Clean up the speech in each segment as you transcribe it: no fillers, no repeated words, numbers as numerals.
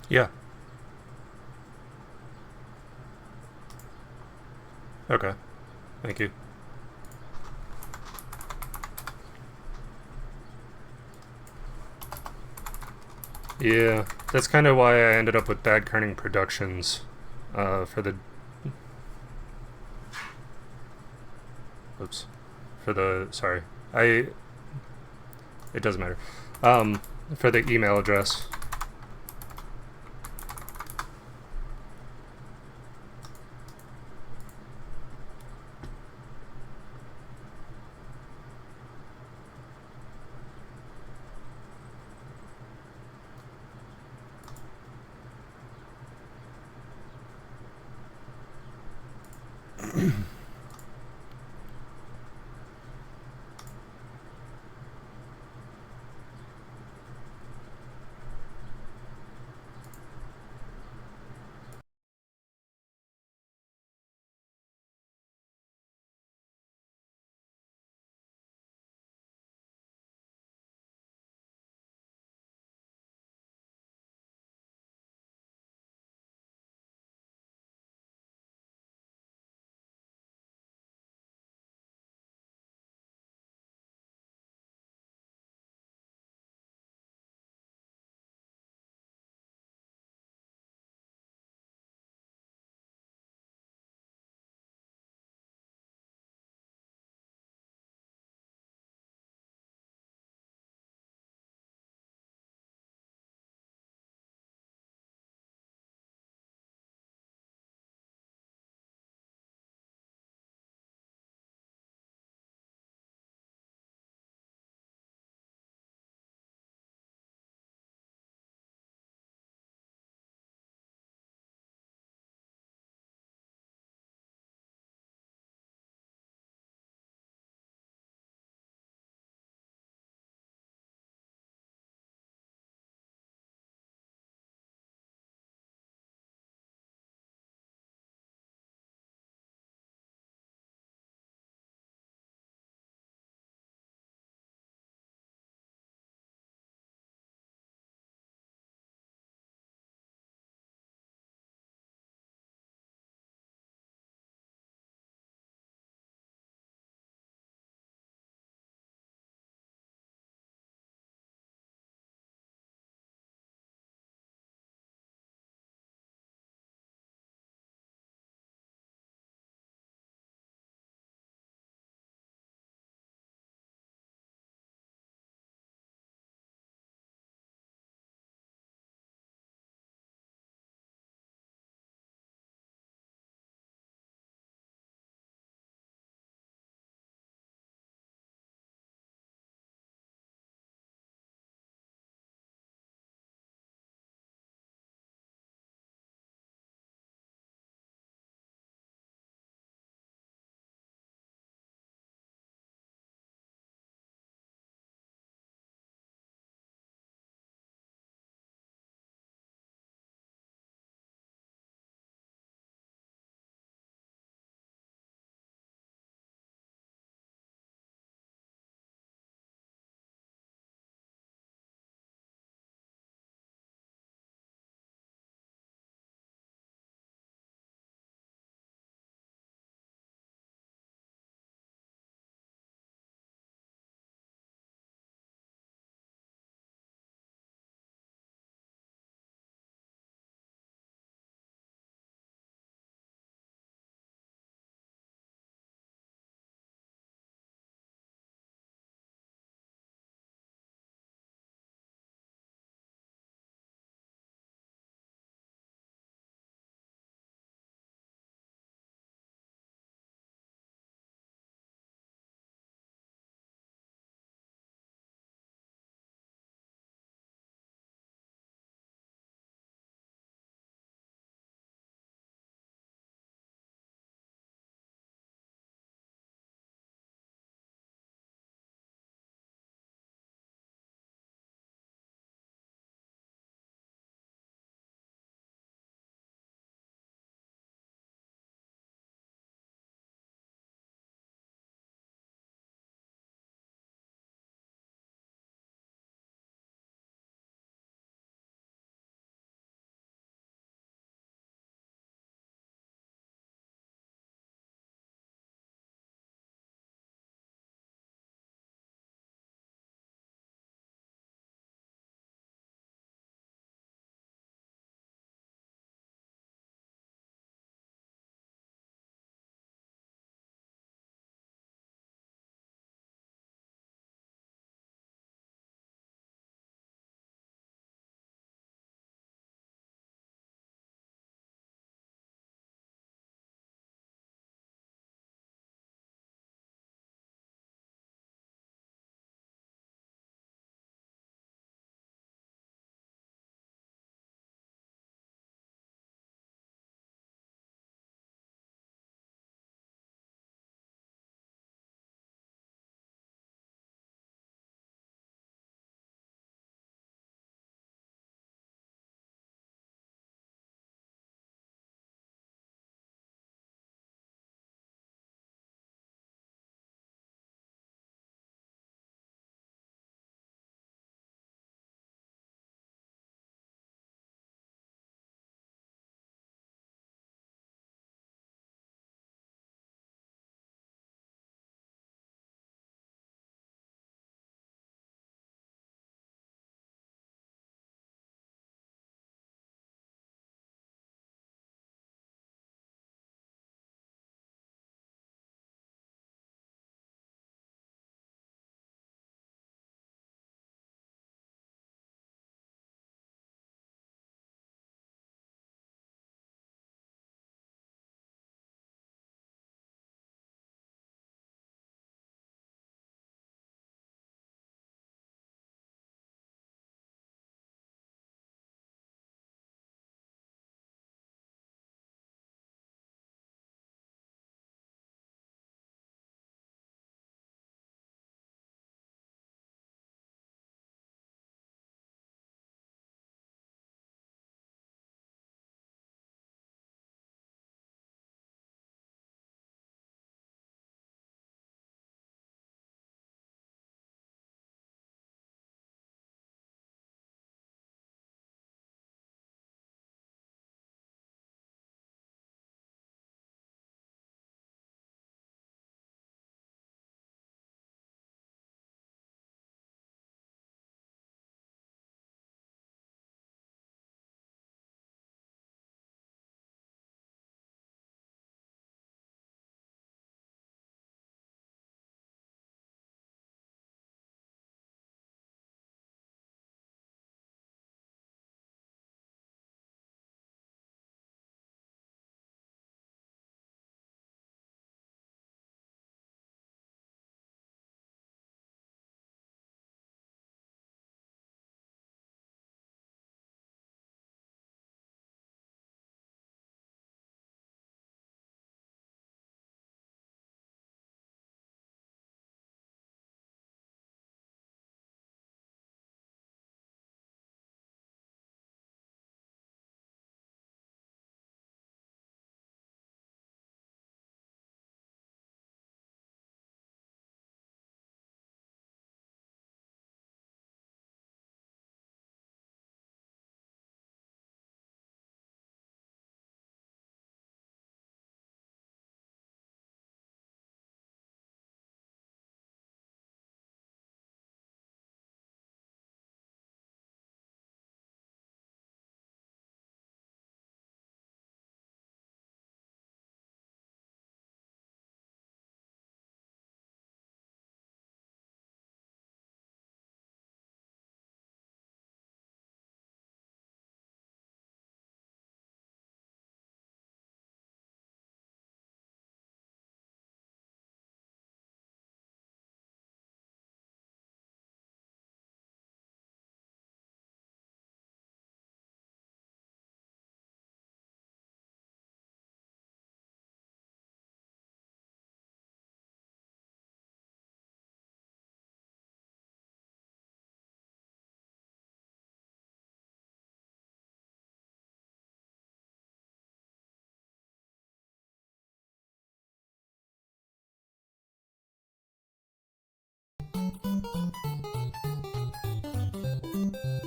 Yeah. Okay. Thank you. Yeah, that's kind of why I ended up with Bad Kerning Productions for the oops for the sorry I it doesn't matter um, for the email address.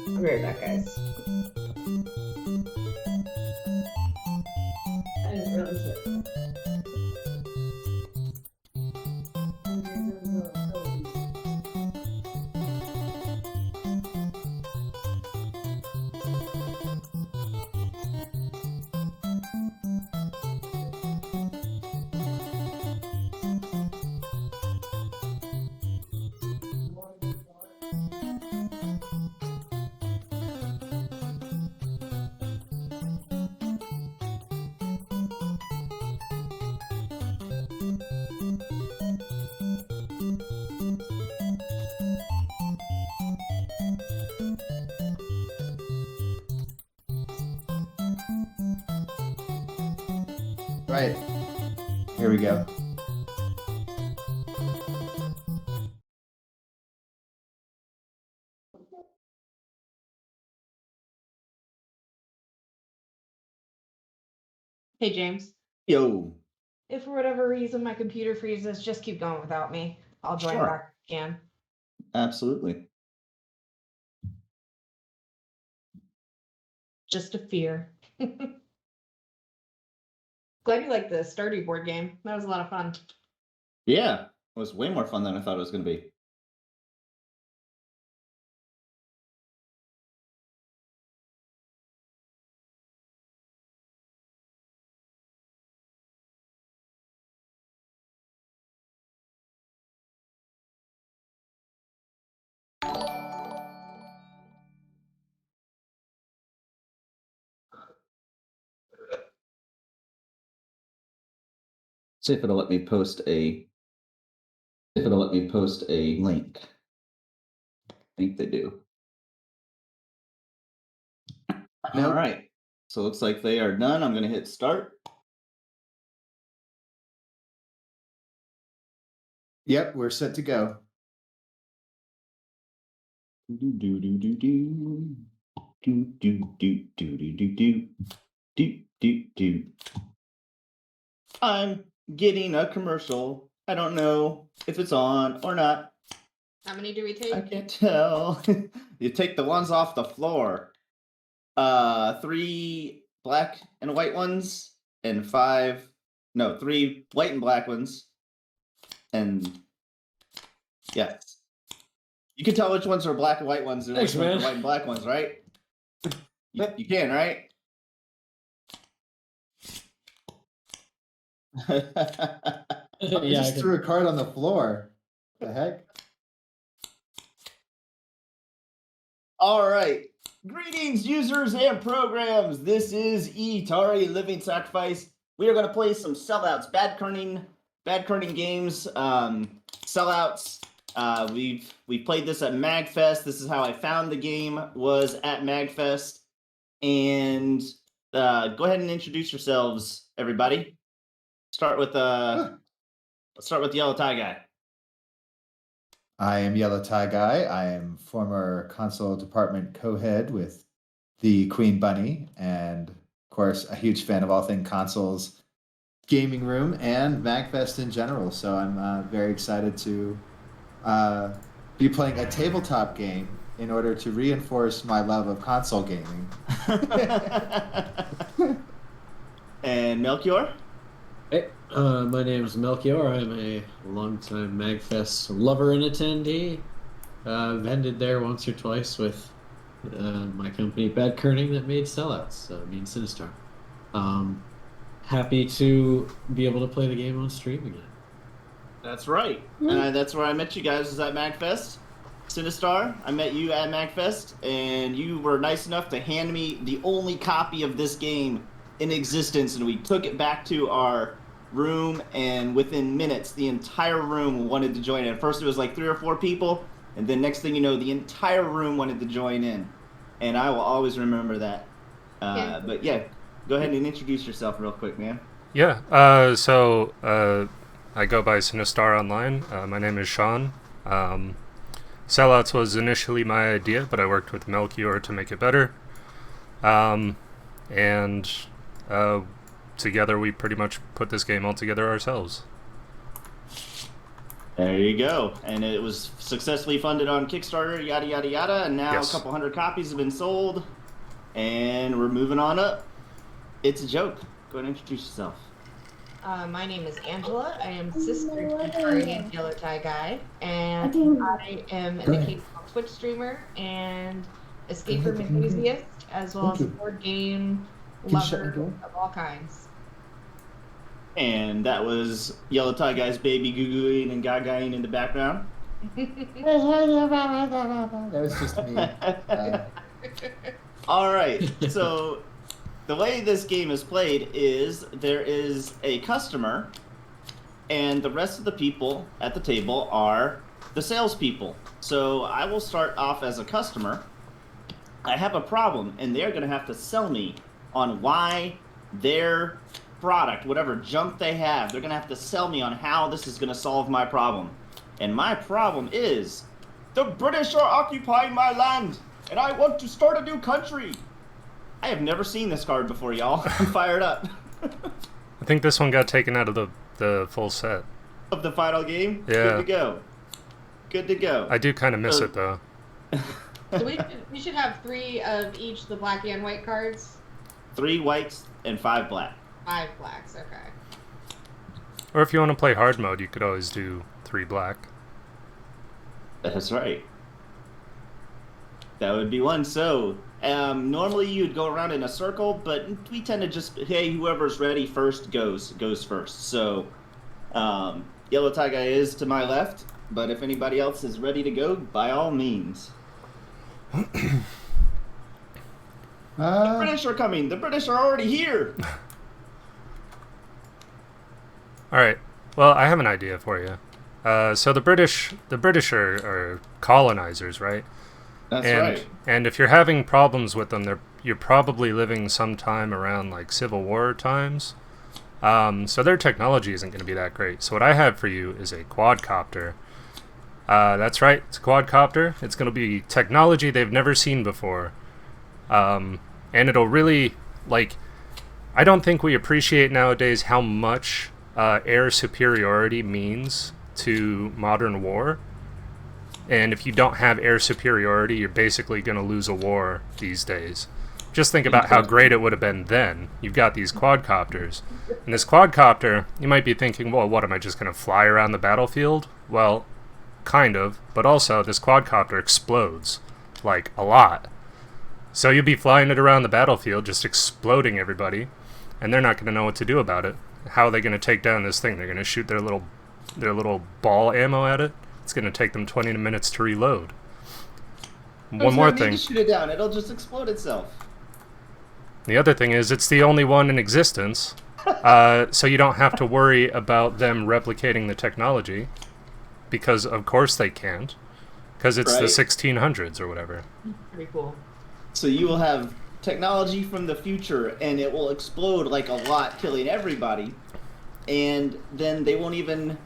I'll be right back, guys. I didn't realize it. Right. Here we go. Hey, James. Yo. If for whatever reason my computer freezes, just keep going without me. I'll join Sure. back again. Absolutely. Just a fear. Glad you liked the Stardew board game. That was a lot of fun. Yeah. It was way more fun than I thought it was going to be. See if it'll let me post a link. I think they do. Nope. All right. So it looks like they are done. I'm going to hit start. Yep, we're set to go. Do do do do do do do do do do do do do do. I'm getting a commercial. I don't know if it's on or not. How many do we take? I can't tell. You take the ones off the floor. 3 black and white ones, and 3 white and black ones. And yes. You can tell which ones are black and white ones and Thanks, which ones man. are white and black ones, right? You can, right? I Yeah, just threw a card on the floor. The heck? All right. Greetings, users and programs. This is Etari Living Sacrifice. We are going to play some sellouts, bad kerning games, sellouts. We've played this at Magfest. This is how I found the game, was at Magfest. And go ahead and introduce yourselves, everybody. Let's start with the yellow tie guy. I am Yellow Tie Guy. I am former console department co-head with the Queen Bunny, and of course, a huge fan of all things consoles, gaming room, and MagFest in general. So I'm very excited to be playing a tabletop game in order to reinforce my love of console gaming. And Melchior? Hey, my name is Melchior. I'm a longtime MagFest lover and attendee. I've ended there once or twice with my company, Bad Kerning, that made sellouts, me and Sinistar. Happy to be able to play the game on stream again. That's right. And that's where I met you guys, was at MagFest. Sinistar, I met you at MagFest, and you were nice enough to hand me the only copy of this game in existence, and we took it back to our room, and within minutes, the entire room wanted to join in. At first, it was like 3 or 4 people, and then next thing you know, the entire room wanted to join in. And I will always remember that. Yeah. But yeah, go ahead and introduce yourself real quick, man. Yeah. So I go by Sinistar online. My name is Sean. Sellouts was initially my idea, but I worked with Melchior to make it better. And together we pretty much put this game all together ourselves. There you go. And it was successfully funded on Kickstarter, yada, yada, yada. And now Yes. a couple hundred copies have been sold. And we're moving on up. It's a joke. Go ahead and introduce yourself. My name is Angela. I am sister to Guardian Yellow Tie Guy, and I am an occasional Twitch streamer and escape room enthusiast, as well as a board game lover of all kinds. And that was Yellow Tie Guy's baby goo-gooing and gagaing in the background. That was just me. All right. So the way this game is played is there is a customer, and the rest of the people at the table are the salespeople. So I will start off as a customer. I have a problem, and they're going to have to sell me on why their product, whatever junk they have, they're going to have to sell me on how this is going to solve my problem. And my problem is, the British are occupying my land, and I want to start a new country. I have never seen this card before, y'all. I'm fired up. I think this one got taken out of the full set. Of the final game? Yeah. Good to go. Good to go. I do kind of miss it, though. So we should have 3 of each the black and white cards. 3 whites and 5 black. 5 blacks, okay. Or if you want to play hard mode, you could always do 3 black. That's right. That would be one. So, normally you'd go around in a circle, but we tend to just, hey, whoever's ready first goes first. So, Yellow Tie Guy is to my left, but if anybody else is ready to go, by all means. The British are coming. The British are already here. All right. Well, I have an idea for you. So the British are colonizers, right? That's right. And if you're having problems with them, you're probably living sometime around like Civil War times. So their technology isn't going to be that great. So what I have for you is a quadcopter. That's right, it's a quadcopter. It's going to be technology they've never seen before. And it'll really, like, I don't think we appreciate nowadays how much air superiority means to modern war. And if you don't have air superiority, you're basically going to lose a war these days. Just think about how great it would have been then. You've got these quadcopters. And this quadcopter, you might be thinking, well, what, am I just going to fly around the battlefield? Well, kind of. But also, this quadcopter explodes. Like, a lot. So you'll be flying it around the battlefield, just exploding everybody. And they're not going to know what to do about it. How are they going to take down this thing? They're going to shoot their little ball ammo at it? It's going to take them 20 minutes to reload. One more thing. Need to shoot it down. It'll just explode itself. The other thing is, it's the only one in existence, so you don't have to worry about them replicating the technology, because of course they can't, because it's the 1600s or whatever. Pretty cool. So you will have technology from the future, and it will explode like a lot, killing everybody, and then they won't even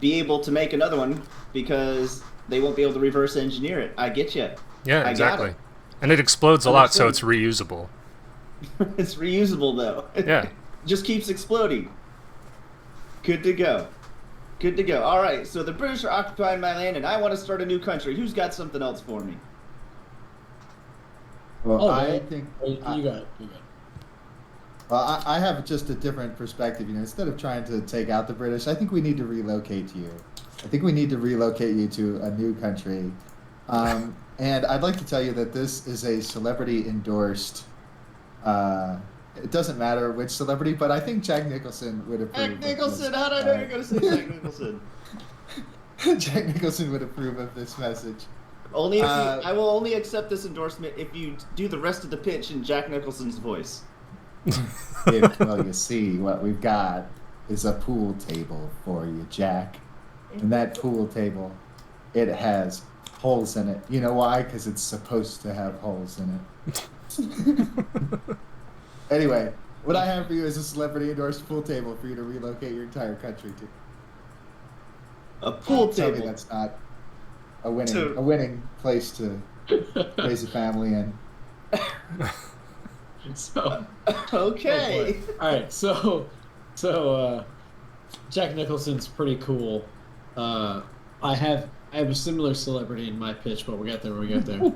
be able to make another one because they won't be able to reverse engineer it. I get you. Yeah, I exactly. got it. And it explodes a lot, so it's reusable. It's reusable though. Yeah. Just keeps exploding. Good to go. Good to go. All right. So the British are occupying my land, and I want to start a new country. Who's got something else for me? Well, I man. think You got it. Well, I have just a different perspective. You know, instead of trying to take out the British, I think we need to relocate you. I think we need to relocate you to a new country. And I'd like to tell you that this is a celebrity-endorsed. It doesn't matter which celebrity, but I think Jack Nicholson would approve. Jack Nicholson. How did I know you're going to say Jack Nicholson? Jack Nicholson would approve of this message. Only if I will only accept this endorsement if you do the rest of the pitch in Jack Nicholson's voice. Well, you see, what we've got is a pool table for you, Jack. And that pool table, it has holes in it. You know why? Because it's supposed to have holes in it. Anyway, what I have for you is a celebrity-endorsed pool table for you to relocate your entire country to. A pool Tell me table. that's not a winning place to raise a family in. So, Okay. all right. So, Jack Nicholson's pretty cool. I have a similar celebrity in my pitch, but we'll get there when we get there.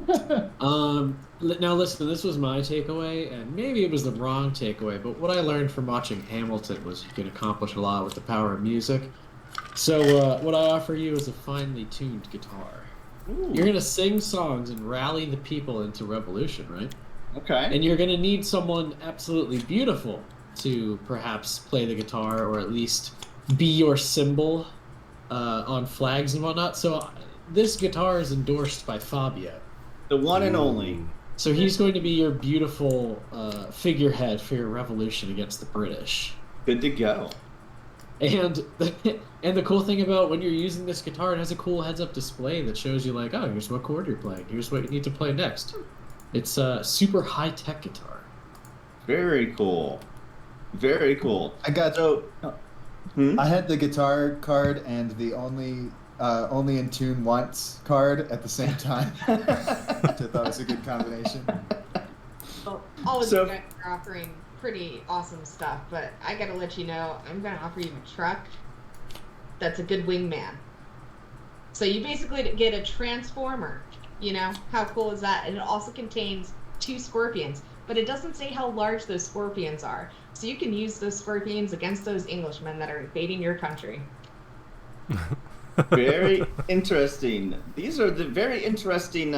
Now listen, this was my takeaway, and maybe it was the wrong takeaway, but what I learned from watching Hamilton was you can accomplish a lot with the power of music. So what I offer you is a finely tuned guitar. Ooh, You're gonna sing songs and rally the people into revolution, right? okay. And you're gonna need someone absolutely beautiful to perhaps play the guitar, or at least be your symbol on flags and whatnot. So this guitar is endorsed by Fabio. The one and only. So he's going to be your beautiful figurehead for your revolution against the British. Good to go. And the cool thing about when you're using this guitar, it has a cool heads-up display that shows you like, oh, here's what chord you're playing. Here's what you need to play next. It's a super high-tech guitar. Very cool. Very cool. I got So, I had the guitar card and the only in tune once card at the same time. Which I thought was a good combination. Well, all of So- you guys are offering pretty awesome stuff, but I gotta let you know, I'm gonna offer you a truck that's a good wingman. So you basically get a transformer. You know, how cool is that? And it also contains 2 scorpions, but it doesn't say how large those scorpions are. So you can use those scorpions against those Englishmen that are invading your country. very interesting. These are the very interesting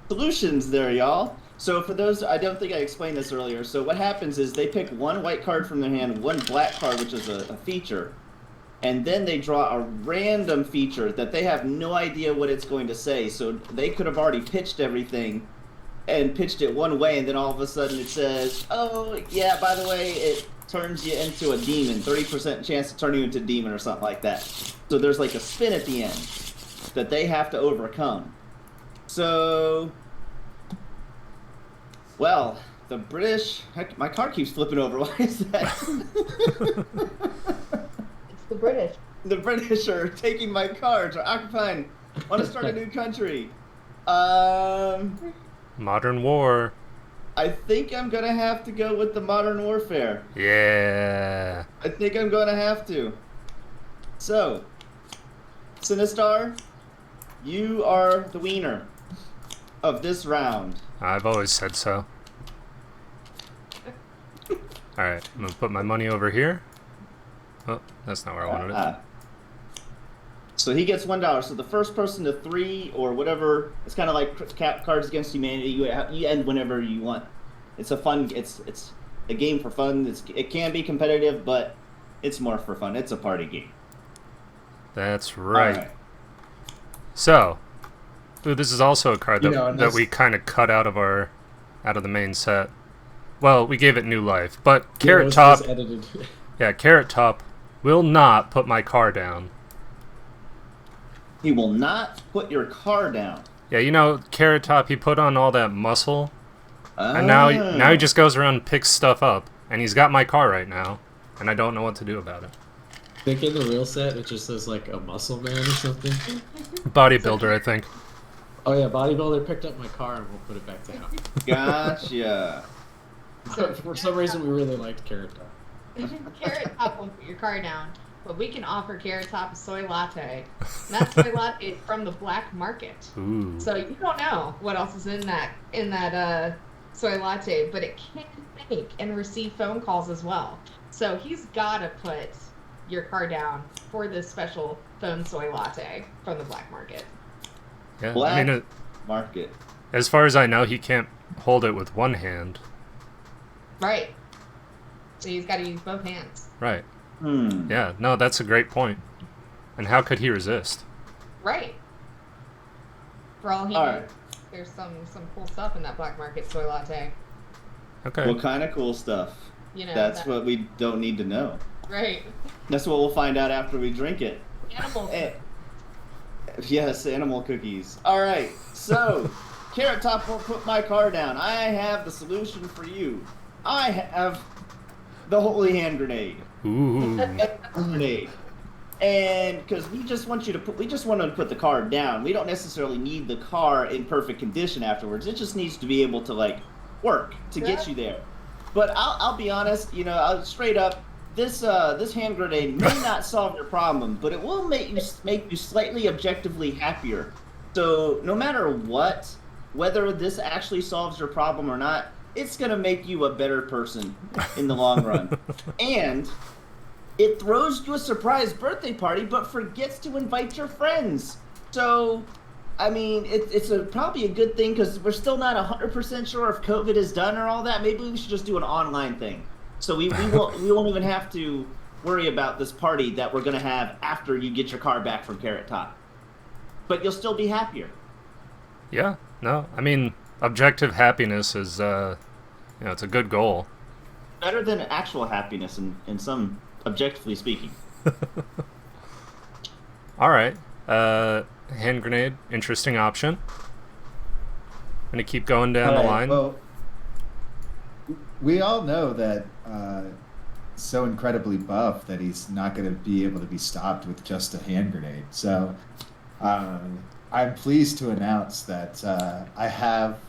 solutions there, y'all. So for those, I don't think I explained this earlier. So what happens is they pick one white card from their hand, one black card, which is a feature, and then they draw a random feature that they have no idea what it's going to say. So they could have already pitched everything and pitched it one way, and then all of a sudden it says, oh, yeah, by the way, it turns you into a demon, 30% chance to turn you into a demon or something like that. So there's like a spin at the end that they have to overcome. So, well, the British, heck, my car keeps flipping over. Why is that? It's the British. The British are taking my cars, are occupying, want to start a new country. Modern war. I think I'm gonna have to go with the modern warfare. Yeah. I think I'm gonna have to. So, Sinistar, you are the wiener of this round. I've always said so. Alright, I'm gonna put my money over here. Oh, that's not where I wanted it. So he gets $1. So the first person to 3 or whatever, it's kind of like Cards Against Humanity. You end whenever you want. It's a fun. It's a game for fun. It can be competitive, but it's more for fun. It's a party game. That's right. All right. So, ooh, this is also a card that, You know, and that we kind of cut out of the main set. Well, we gave it new life, but Carrot Top, Edited. yeah, Carrot Top will not put my car down. He will not put your car down. Yeah, you know, Carrot Top, he put on all that muscle, and now he just goes around and picks stuff up, and he's got my car right now, and I don't know what to do about it. I think in the real set it just says like a muscle man or something. Bodybuilder, I think. Oh yeah, bodybuilder picked up my car and we'll put it back down. Gotcha. For some reason we really liked Carrot Top. Carrot Top won't put your car down, but we can offer Carrot Top a soy latte. And that soy latte is from the black market. Ooh. So you don't know what else is in that soy latte, but it can make and receive phone calls as well. So he's got to put your car down for this special phone soy latte from the black market. Yeah, Black I mean, market. as far as I know, he can't hold it with one hand. Right. So he's got to use both hands. Right. Hmm. Yeah, no, that's a great point. And how could he resist? Right. For all he All knows, right. there's some cool stuff in that black market soy latte. Okay. What kind of cool stuff? You know. That's that- what we don't need to know. Right. That's what we'll find out after we drink it. Animal. Eh, yes, animal cookies. All right, so Carrot Top won't put my car down. I have the solution for you. I have the holy hand grenade. Ooh. Grenade. And because we just want to put the car down. We don't necessarily need the car in perfect condition afterwards. It just needs to be able to like work to get you there. But I'll be honest, you know, straight up, this hand grenade may not solve your problem, but it will make you slightly objectively happier. So no matter what, whether this actually solves your problem or not, it's gonna make you a better person in the long run. And it throws you a surprise birthday party, but forgets to invite your friends. So, I mean, it's probably a good thing because we're still not 100% sure if COVID is done or all that. Maybe we should just do an online thing. So we won't even have to worry about this party that we're going to have after you get your car back from Carrot Top. But you'll still be happier. Yeah, no, I mean, objective happiness is, it's a good goal. Better than actual happiness in some, objectively speaking. All right. Hand grenade, interesting option. Gonna keep going down the line. Well, we all know that so incredibly buff that he's not going to be able to be stopped with just a hand grenade. So I'm pleased to announce that I have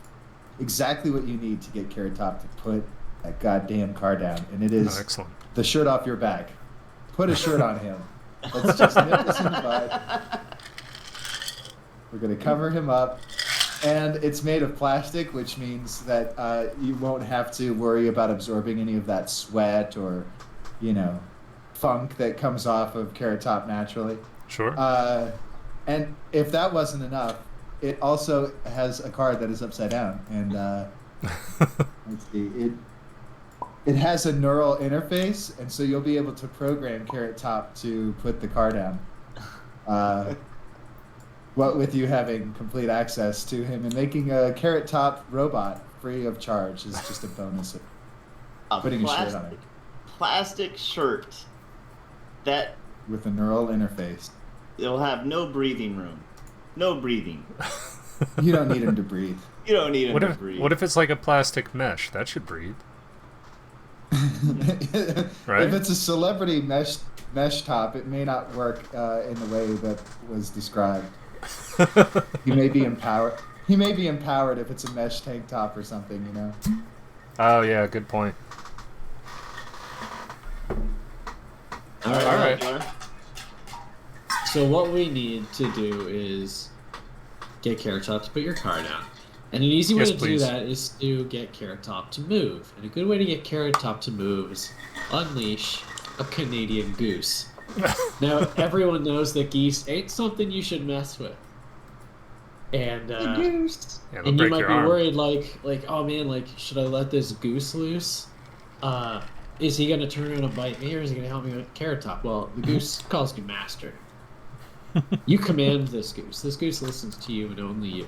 exactly what you need to get Carrot Top to put that goddamn car down, and it is Excellent. the shirt off your back. Put a shirt on him. Let's just nip this in the bud. We're going to cover him up. And it's made of plastic, which means that you won't have to worry about absorbing any of that sweat or, funk that comes off of Carrot Top naturally. Sure. And if that wasn't enough, it also has a card that is upside down. And let's see, it has a neural interface, and so you'll be able to program Carrot Top to put the car down. What with you having complete access to him, and making a Carrot Top robot free of charge is just a bonus of putting a shirt on it. Plastic shirt that with a neural interface. It'll have no breathing room. No breathing. You don't need him to breathe. You don't need him to breathe. What if it's like a plastic mesh? That should breathe. Right? If it's a celebrity mesh top, it may not work in the way that was described. He may be empowered. He may be empowered if it's a mesh tank top or something, Oh yeah, good point. All right. So what we need to do is get Carrot Top to put your car down. And an easy way to do that is to get Carrot Top to move. And a good way to get Carrot Top to move is unleash a Canadian goose. Now, everyone knows that geese ain't something you should mess with. And goose. Yeah, and you might be worried, like, oh man, should I let this goose loose? Is he gonna turn around and bite me, or is he gonna help me with Carrot Top? Well, the goose calls you master. You command this goose. This goose listens to you and only you.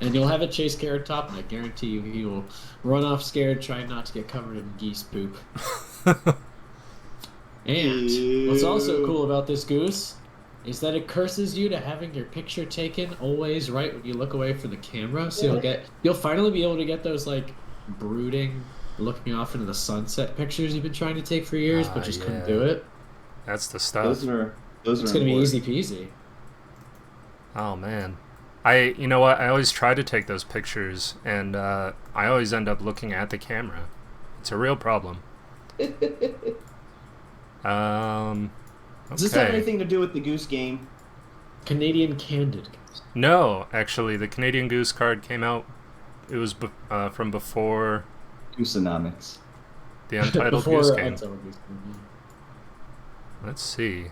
And you'll have it chase Carrot Top, and I guarantee you he will run off scared, trying not to get covered in geese poop. And what's also cool about this goose is that it curses you to having your picture taken always right when you look away from the camera. So you'll finally be able to get those brooding, looking off into the sunset pictures you've been trying to take for years, but just couldn't do it. That's the stuff. Those are it's gonna be easy peasy. Oh man. You know what? I always try to take those pictures, and I always end up looking at the camera. It's a real problem. Okay. Does this have anything to do with the goose game? Canadian Candid Goose. No, actually, the Canadian Goose card came out. It was from before Gooseonomics. the Untitled Goose game. Untitled Goose Game. Let's see.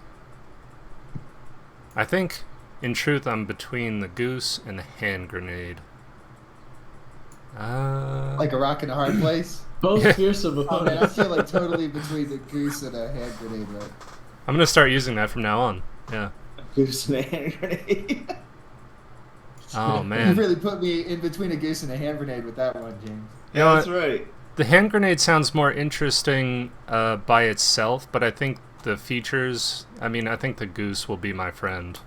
I think, in truth, I'm between the goose and the hand grenade. Like a rock in a hard place. Both fearsome Oh man, I opponents. feel like totally between the goose and a hand grenade, right? I'm gonna start using that from now on. Yeah. Goose and a hand grenade. Oh You man. really put me in between a goose and a hand grenade with that one, James. You know That's what? right. The hand grenade sounds more interesting by itself, but I think the features. I think the goose will be my friend.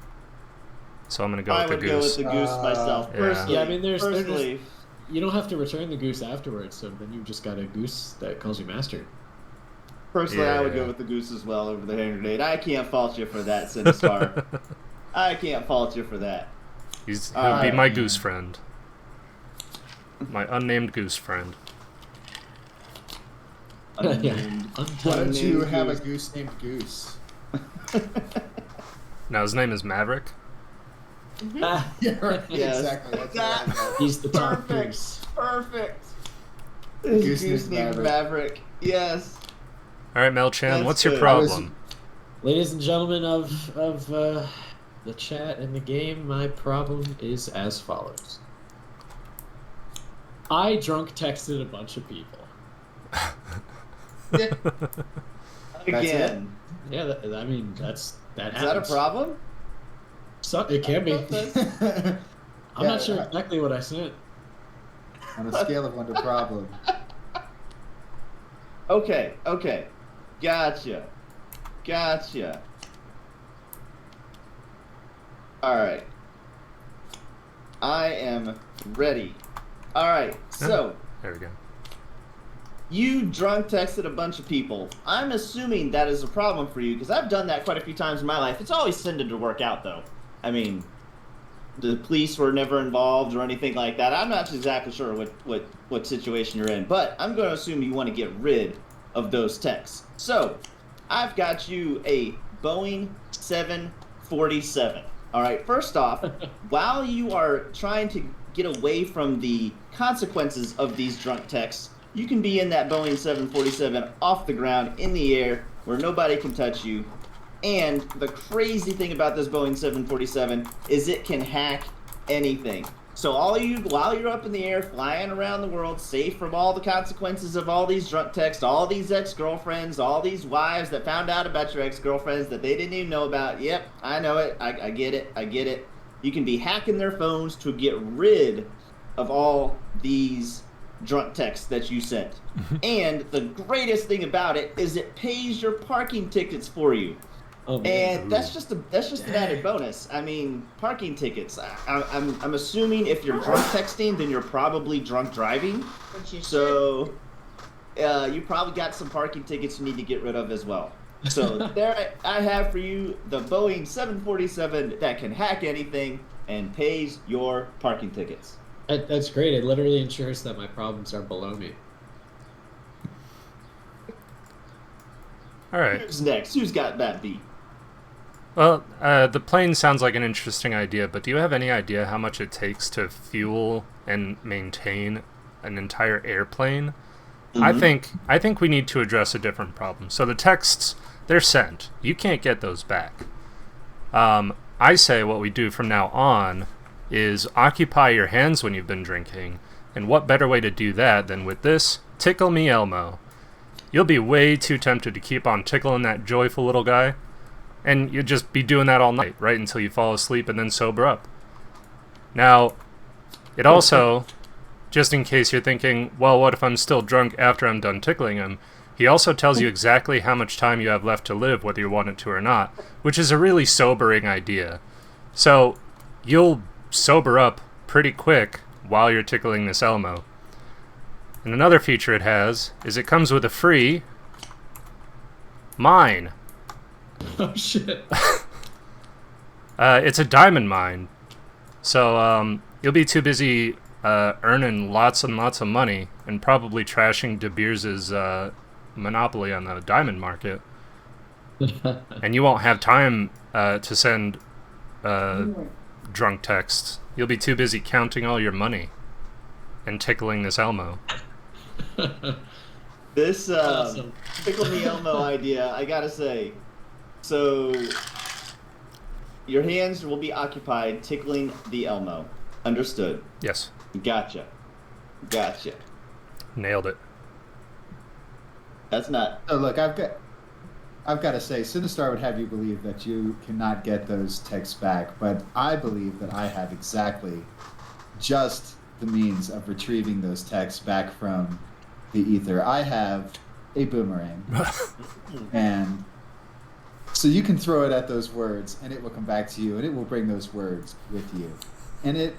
So I'm gonna go I with the would goose. go with the goose myself. Yeah. Personally, Yeah, there's personally, you don't have to return the goose afterwards, so then you've just got a goose that calls you master. I would Yeah. go with the goose as well over the hand grenade. I can't fault you for that, Sinistar. I can't fault you for that. He'll be Alright. my goose friend. My unnamed goose friend. Unnamed. Why don't you unnamed have a goose. goose named Goose? Now his name is Maverick. Yeah, right. Yes. Exactly. That's That- what I got. He's the top Perfect. goose. Perfect. Goose Goose named named Maverick. Yes. All right, Melchan, That's what's your good. problem? Ladies and gentlemen of the chat and the game, my problem is as follows. I drunk texted a bunch of people. Again. Yeah, that Is happens. that a problem? So, it can be. Okay. I'm not sure exactly what I sent. On a scale of 1 to problem. Okay. Gotcha. Alright. I am ready. Alright, so There we go. you drunk texted a bunch of people. I'm assuming that is a problem for you because I've done that quite a few times in my life. It's always tended to work out though. I mean, the police were never involved or anything like that. I'm not exactly sure what situation you're in, but I'm going to assume you want to get rid of those texts. So, I've got you a Boeing 747. All right, first off, while you are trying to get away from the consequences of these drunk texts, you can be in that Boeing 747 off the ground in the air where nobody can touch you. And the crazy thing about this Boeing 747 is it can hack anything. So while you're up in the air flying around the world, safe from all the consequences of all these drunk texts, all these ex-girlfriends, all these wives that found out about your ex-girlfriends that they didn't even know about. Yep, I know it. I get it. You can be hacking their phones to get rid of all these drunk texts that you sent. And the greatest thing about it is it pays your parking tickets for you. Oh, man. And that's just an added bonus. I mean, parking tickets. I'm assuming if you're drunk texting, then you're probably drunk driving. Which you So, you probably got some parking tickets you need to get rid of as well. So there I have for you the Boeing 747 that can hack anything and pays your parking tickets. That's great. It literally ensures that my problems are below me. All right. Who's next? Who's got that beat? Well, the plane sounds like an interesting idea, but do you have any idea how much it takes to fuel and maintain an entire airplane? Mm-hmm. I think we need to address a different problem. So the texts, they're sent. You can't get those back. I say what we do from now on is occupy your hands when you've been drinking, and what better way to do that than with this Tickle Me Elmo. You'll be way too tempted to keep on tickling that joyful little guy, and you'll just be doing that all night, right, until you fall asleep and then sober up. Now, it also, just in case you're thinking, well, what if I'm still drunk after I'm done tickling him, he also tells you exactly how much time you have left to live, whether you want it to or not, which is a really sobering idea. So, you'll sober up pretty quick while you're tickling this Elmo. And another feature it has is it comes with a free mine. Oh, shit. It's a diamond mine. So you'll be too busy earning lots and lots of money and probably trashing De Beers' monopoly on the diamond market. And you won't have time to send drunk texts. You'll be too busy counting all your money and tickling this Elmo. This Awesome. Tickle Me Elmo idea, I gotta say. So, your hands will be occupied tickling the Elmo. Understood. Yes, Gotcha. nailed it. That's not. So look, I've got to say, Sinistar would have you believe that you cannot get those texts back, but I believe that I have exactly just the means of retrieving those texts back from the ether. I have a boomerang, and so you can throw it at those words, and it will come back to you, and it will bring those words with you, and it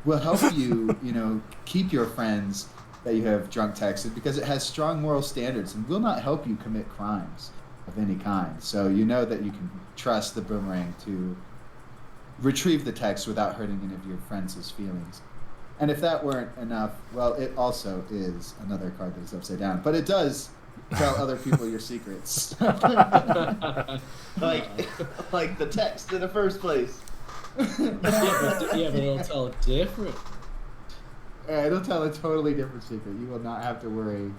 will help you, keep your friends that you have drunk texted, because it has strong moral standards and will not help you commit crimes of any kind. So you know that you can trust the boomerang to retrieve the text without hurting any of your friends' feelings. And if that weren't enough, well, it also is another card that is upside down. But it does tell other people your secrets. Like the text in the first place. but it'll tell different. It'll tell a totally different secret. You will not have to worry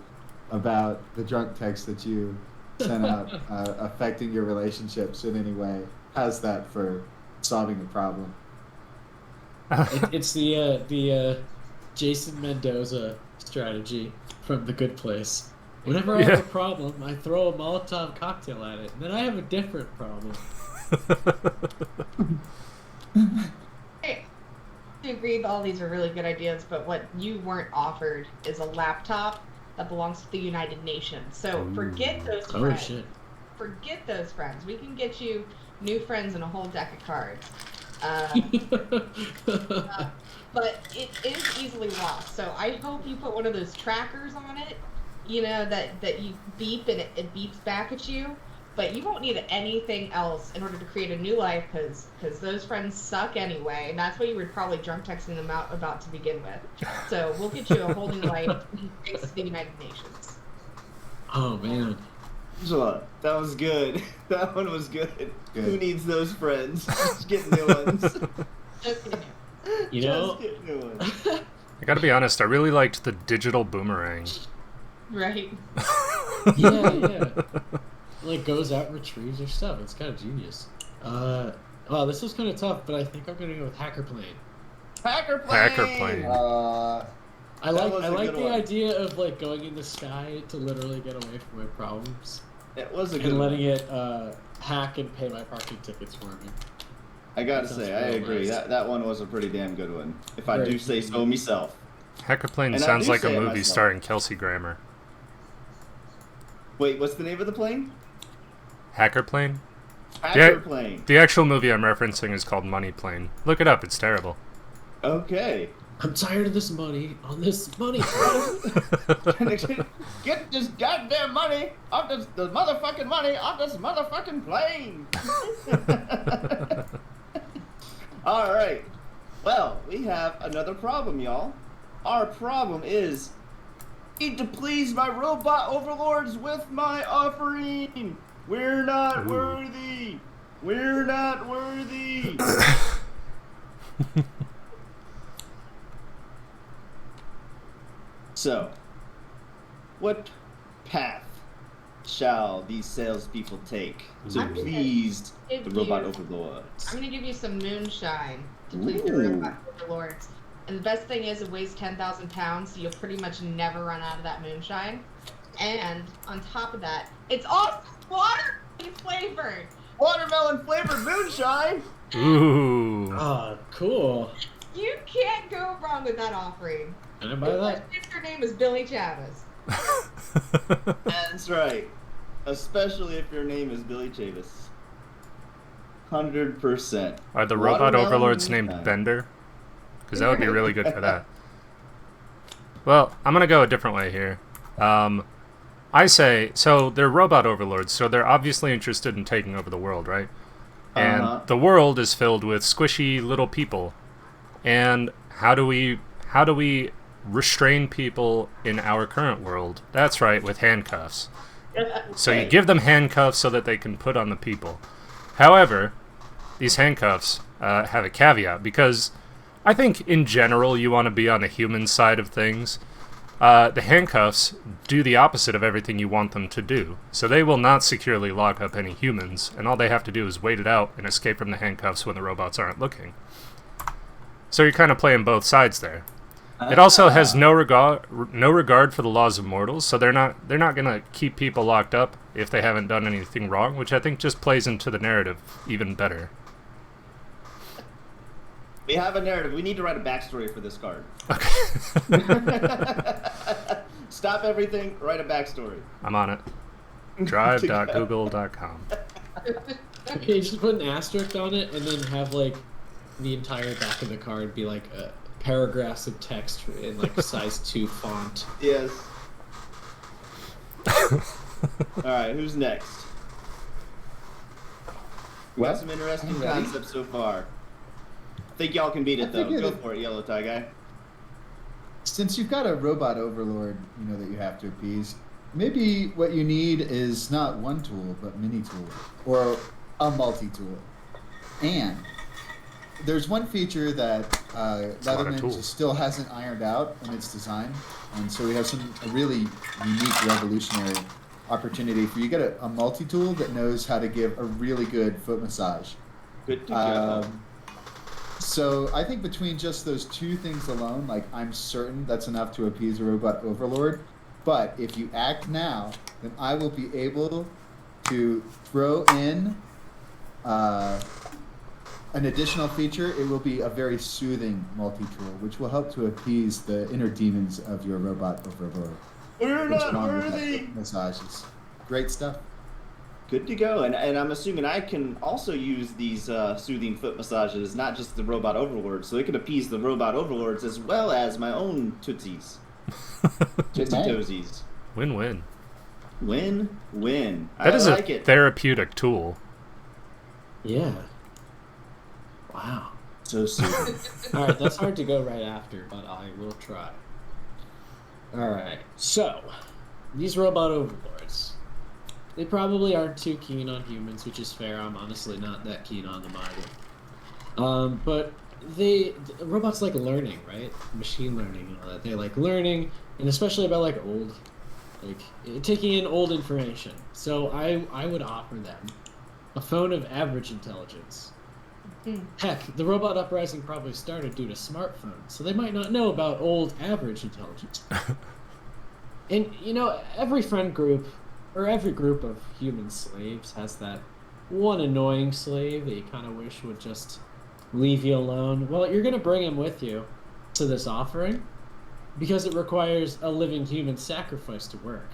about the drunk text that you sent out affecting your relationships in any way. How's that for solving the problem? It's the Jason Mendoza strategy from The Good Place. Whenever I have a problem, I throw a Molotov cocktail at it, and then I have a different problem. Hey, I agree all these are really good ideas, but what you weren't offered is a laptop that belongs to the United Nations. So forget those Oh friends. shit. Forget those friends. We can get you new friends and a whole deck of cards. But it is easily lost. So I hope you put one of those trackers on it, you know, that you beep and it beeps back at you. But you won't need anything else in order to create a new life, because those friends suck anyway, and that's what you were probably drunk texting them out about to begin with. So we'll get you a whole new life thanks to the United Nations. Oh man. Angela, that was good. That one was good. Good. Who needs those friends? Just get new ones. Just kidding. You know, Just get new ones. I gotta be honest, I really liked the digital boomerang. Right. yeah. Like goes out and retrieves your stuff. It's kind of genius. Wow, this was kind of tough, but I think I'm gonna go with Hacker Plane. Hacker plane. Hacker plane. I That like was a the good one. idea of like going in the sky to literally get away from my problems It was a good and one. letting it hack and pay my parking tickets for me. I gotta Sounds say, I real agree. nice. That one was a pretty damn good one. If I Very do say so convenient. myself. Hacker plane And I sounds do like a say it movie myself. starring Kelsey Grammer. Wait, what's the name of the plane? Hacker plane? Hacker plane. The actual movie I'm referencing is called Money Plane. Look it up, it's terrible. Okay. I'm tired of this money on this money. plane. Get this goddamn money off this the motherfucking money off this motherfucking plane. All right. Well, we have another problem, y'all. Our problem is need to please my robot overlords with my offering. We're not Ooh. worthy. We're not worthy. So, what path shall these salespeople take to I'm gonna please give the robot you- overlords? I'm gonna give you some moonshine to please the Ooh. robot overlords. And the best thing is it weighs 10,000 pounds, so you'll pretty much never run out of that moonshine. And on top of that, it's all water flavored. Watermelon flavored moonshine. Ooh. Ah, cool. You can't go wrong with that offering. Can I buy that? If your name is Billy Chavez. That's right. Especially if your name is Billy Chavis. 100%. Are the robot Watermelon overlords named moonshine. Bender? Because that would be really good for that. Well, I'm going to go a different way here. I say, so they're robot overlords, so they're obviously interested in taking over the world, right? And Uh-huh. the world is filled with squishy little people. And how do we restrain people in our current world? That's right, with handcuffs. So you Okay. give them handcuffs so that they can put on the people. However, these handcuffs have a caveat, because I think in general you want to be on the human side of things. The handcuffs do the opposite of everything you want them to do. So they will not securely lock up any humans, and all they have to do is wait it out and escape from the handcuffs when the robots aren't looking. So you're kind of playing both sides there. It also has no regard for the laws of mortals, so they're not gonna keep people locked up if they haven't done anything wrong, which I think just plays into the narrative even better. We have a narrative. We need to write a backstory for this card. Stop everything, write a backstory. I'm on it. Drive.google.com. Okay, you just put an asterisk on it and then have like the entire back of the card be like paragraphs of text in like size 2 font. Yes. Alright, who's next? We got some interesting I'm ready. concepts so far. I think y'all can beat it I though. figured Go it- for it, Yellow Tie Guy. Since you've got a robot overlord, that you have to appease, maybe what you need is not one tool, but many tools, or a multi-tool. And there's one feature that a lot of Leatherman tools. just still hasn't ironed out in its design, and so we have a really unique, revolutionary opportunity for you to get a multi-tool that knows how to give a really good foot massage. Good to go. So I think between just those two things alone, like I'm certain that's enough to appease a robot overlord. But if you act now, then I will be able to throw in an additional feature. It will be a very soothing multi-tool, which will help to appease the inner demons of your robot overlord. We're What's not wrong with that worthy. foot massages? Great stuff. Good to go. And I'm assuming I can also use these soothing foot massages, not just the robot overlords, so it can appease the robot overlords as well as my own tootsies. Tootsie toesies. Win-win. Win. That I is like a it. therapeutic tool. Yeah. Wow. So soothing. All right, that's hard to go right after, but I will try. All right, so these robot overlords, they probably aren't too keen on humans, which is fair. I'm honestly not that keen on them either. But robots like learning, right? Machine learning and all that. They like learning, and especially about like taking in old information. So I would offer them a phone of average intelligence. Heck, the robot uprising probably started due to smartphones, so they might not know about old average intelligence. And, every friend group, or every group of human slaves has that one annoying slave that you kind of wish would just leave you alone. Well, you're going to bring him with you to this offering, because it requires a living human sacrifice to work.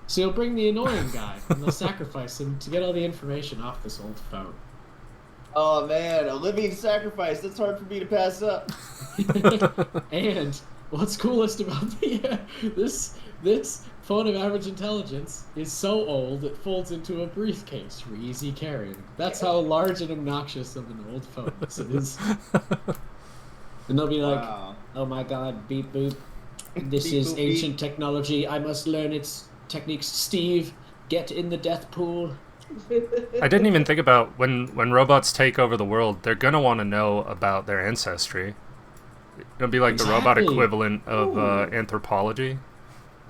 So you'll bring the annoying guy, and they'll sacrifice him to get all the information off this old phone. Oh man, a living sacrifice. That's hard for me to pass up. And what's coolest about this phone of average intelligence is so old it folds into a briefcase for easy carrying. That's how large and obnoxious of an old phone this is. And they'll be like, Wow. "Oh my God, beep boop! This Beep, is boop, ancient technology. I must learn its techniques. Steve, get in the death pool." I didn't even think about when robots take over the world, they're going to want to know about their ancestry. It'll be like the robot Exactly. equivalent of Ooh. anthropology.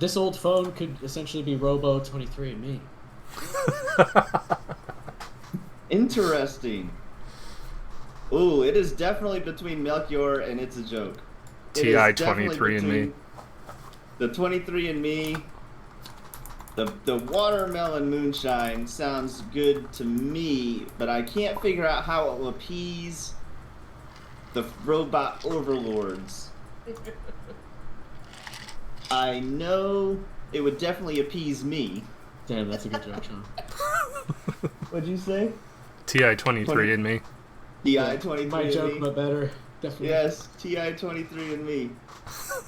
This old phone could essentially be Robo 23andMe. Interesting. Ooh, it is definitely between Melchior and It's a Joke. It is TI definitely 23andMe. between The 23andMe. The watermelon moonshine sounds good to me, but I can't figure out how it will appease the robot overlords. I know it would definitely appease me. Damn, that's a good joke, Sean. What'd you say? TI 23 and me. TI-23 My joke, and me. but better. Definitely. Yes, TI-23 and me.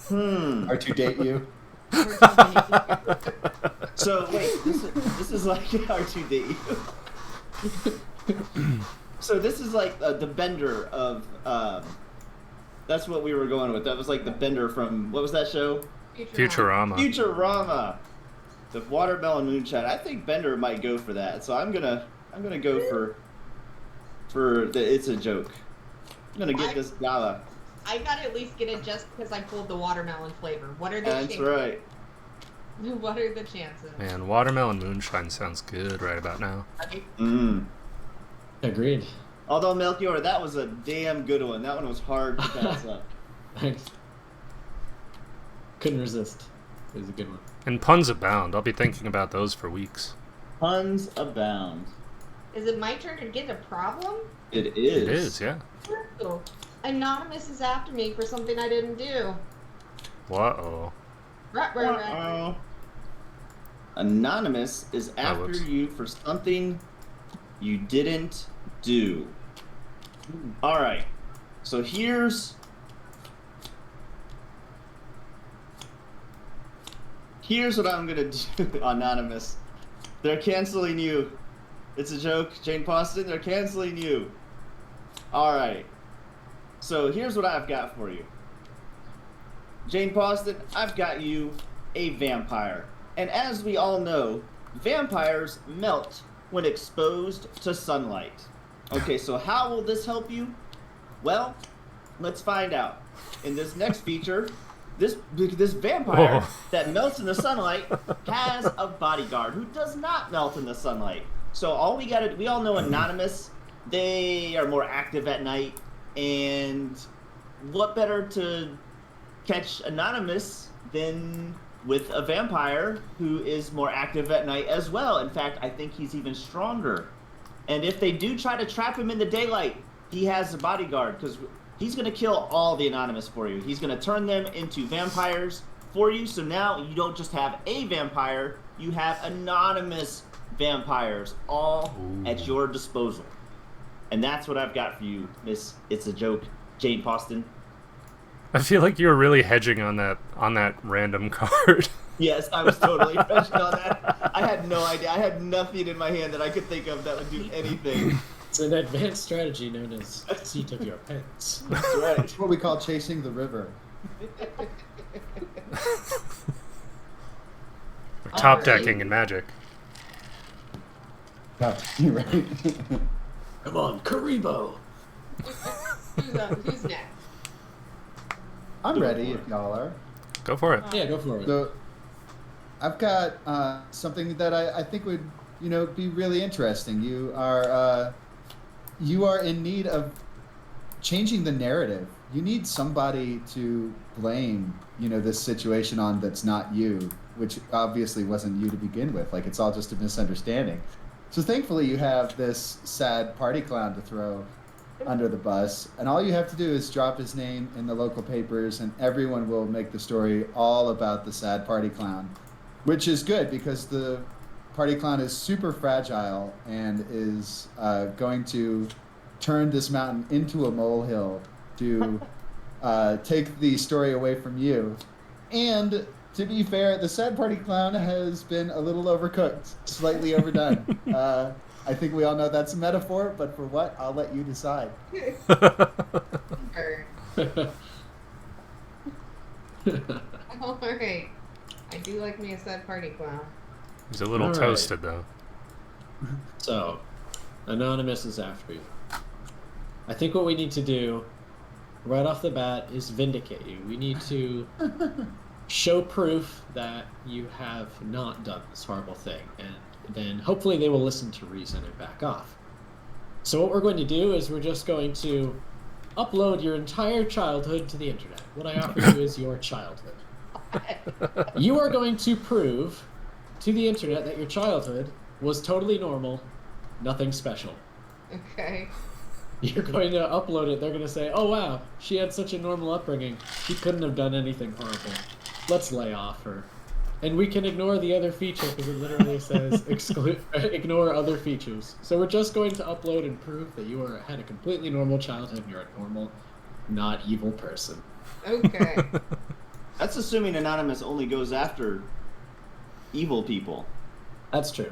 R2 you. So wait, this is like R2D. So this is like the Bender of. That's what we were going with. That was like the Bender from what was that show? Futurama. Futurama. The watermelon moonshine. I think Bender might go for that. So I'm gonna go for the It's a Joke. I'm gonna get this gala. I gotta at least get it just because I pulled the watermelon flavor. What are the That's chances? right. What are the chances? Man, watermelon moonshine sounds good right about now. Agreed. Although Melchior, that was a damn good one. That one was hard to pass up. Thanks. Couldn't resist. It was a good one. And puns abound. I'll be thinking about those for weeks. Puns abound. Is it my turn to get a problem? It is. It is, yeah. Ooh. Anonymous is after me for something I didn't do. Uh-oh. Right. Uh-oh. Anonymous is after whoops. you for something you didn't do. All right. So here's what I'm gonna do, Anonymous. They're canceling you. It's a joke, Jane Poston. They're canceling you. All right. So here's what I've got for you. Jane Poston, I've got you a vampire. And as we all know, vampires melt when exposed to sunlight. Okay, so how will this help you? Well, let's find out. In this next feature, this vampire that melts in the sunlight has a bodyguard who does not melt in the sunlight. So we all know Anonymous, they are more active at night, and what better to catch Anonymous than with a vampire who is more active at night as well. In fact, I think he's even stronger. And if they do try to trap him in the daylight, he has a bodyguard, because he's going to kill all the Anonymous for you. He's going to turn them into vampires for you, so now you don't just have a vampire, you have anonymous vampires all at your disposal. And that's what I've got for you, Miss It's a Joke, Jane Poston. I feel like you were really hedging on that random card. Yes, I was totally hedging on that. I had no idea. I had nothing in my hand that I could think of that would do anything. It's an advanced strategy known as Seat of Your Pants. That's right. It's what we call chasing the river. Or top decking in Magic. You're right. Come on, Karibo! Who's next? I'm ready if y'all are. Go for it. Yeah, go for it. So, I've got something that I think would, be really interesting. You are in need of changing the narrative. You need somebody to blame, this situation on that's not you, which obviously wasn't you to begin with. Like, it's all just a misunderstanding. So thankfully you have this sad party clown to throw under the bus, and all you have to do is drop his name in the local papers, and everyone will make the story all about the sad party clown, which is good because the party clown is super fragile and is going to turn this mountain into a molehill to take the story away from you. And to be fair, the sad party clown has been a little overcooked, slightly overdone. I think we all know that's a metaphor, but for what, I'll let you decide. All right. I do like me a sad party clown. He's a little All right. toasted, though. So, Anonymous is after you. I think what we need to do, right off the bat, is vindicate you. We need to show proof that you have not done this horrible thing, and then hopefully they will listen to reason and back off. So what we're going to do is we're just going to upload your entire childhood to the internet. What I offer you is your childhood. You are going to prove to the internet that your childhood was totally normal, nothing special. Okay. You're going to upload it, they're going to say, oh wow, she had such a normal upbringing, she couldn't have done anything horrible. Let's lay off her. And we can ignore the other feature because it literally says ignore other features. So we're just going to upload and prove that you had a completely normal childhood and you're a normal, not evil person. Okay. That's assuming Anonymous only goes after evil people. That's true.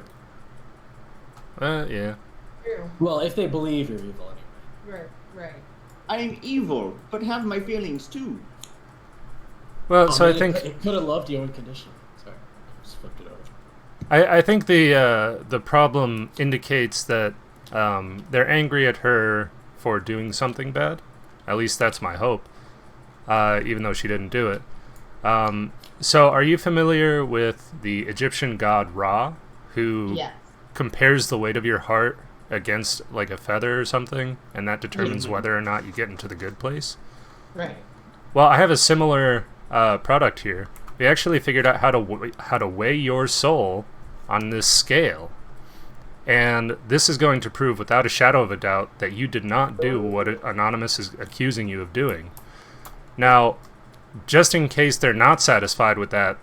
Yeah. True. Well, if they believe you're evil anyway. Right. I am evil, but have my feelings too. Well, Oh, so man, I think it could have loved you unconditionally. Sorry, just flipped it over. I think the problem indicates that they're angry at her for doing something bad. At least that's my hope. Even though she didn't do it. So are you familiar with the Egyptian god Ra, who Yes. compares the weight of your heart against like a feather or something, and that determines whether or not you get into the good place? Right. Well, I have a similar product here. We actually figured out how to weigh your soul on this scale. And this is going to prove without a shadow of a doubt that you did not do what Anonymous is accusing you of doing. Now, just in case they're not satisfied with that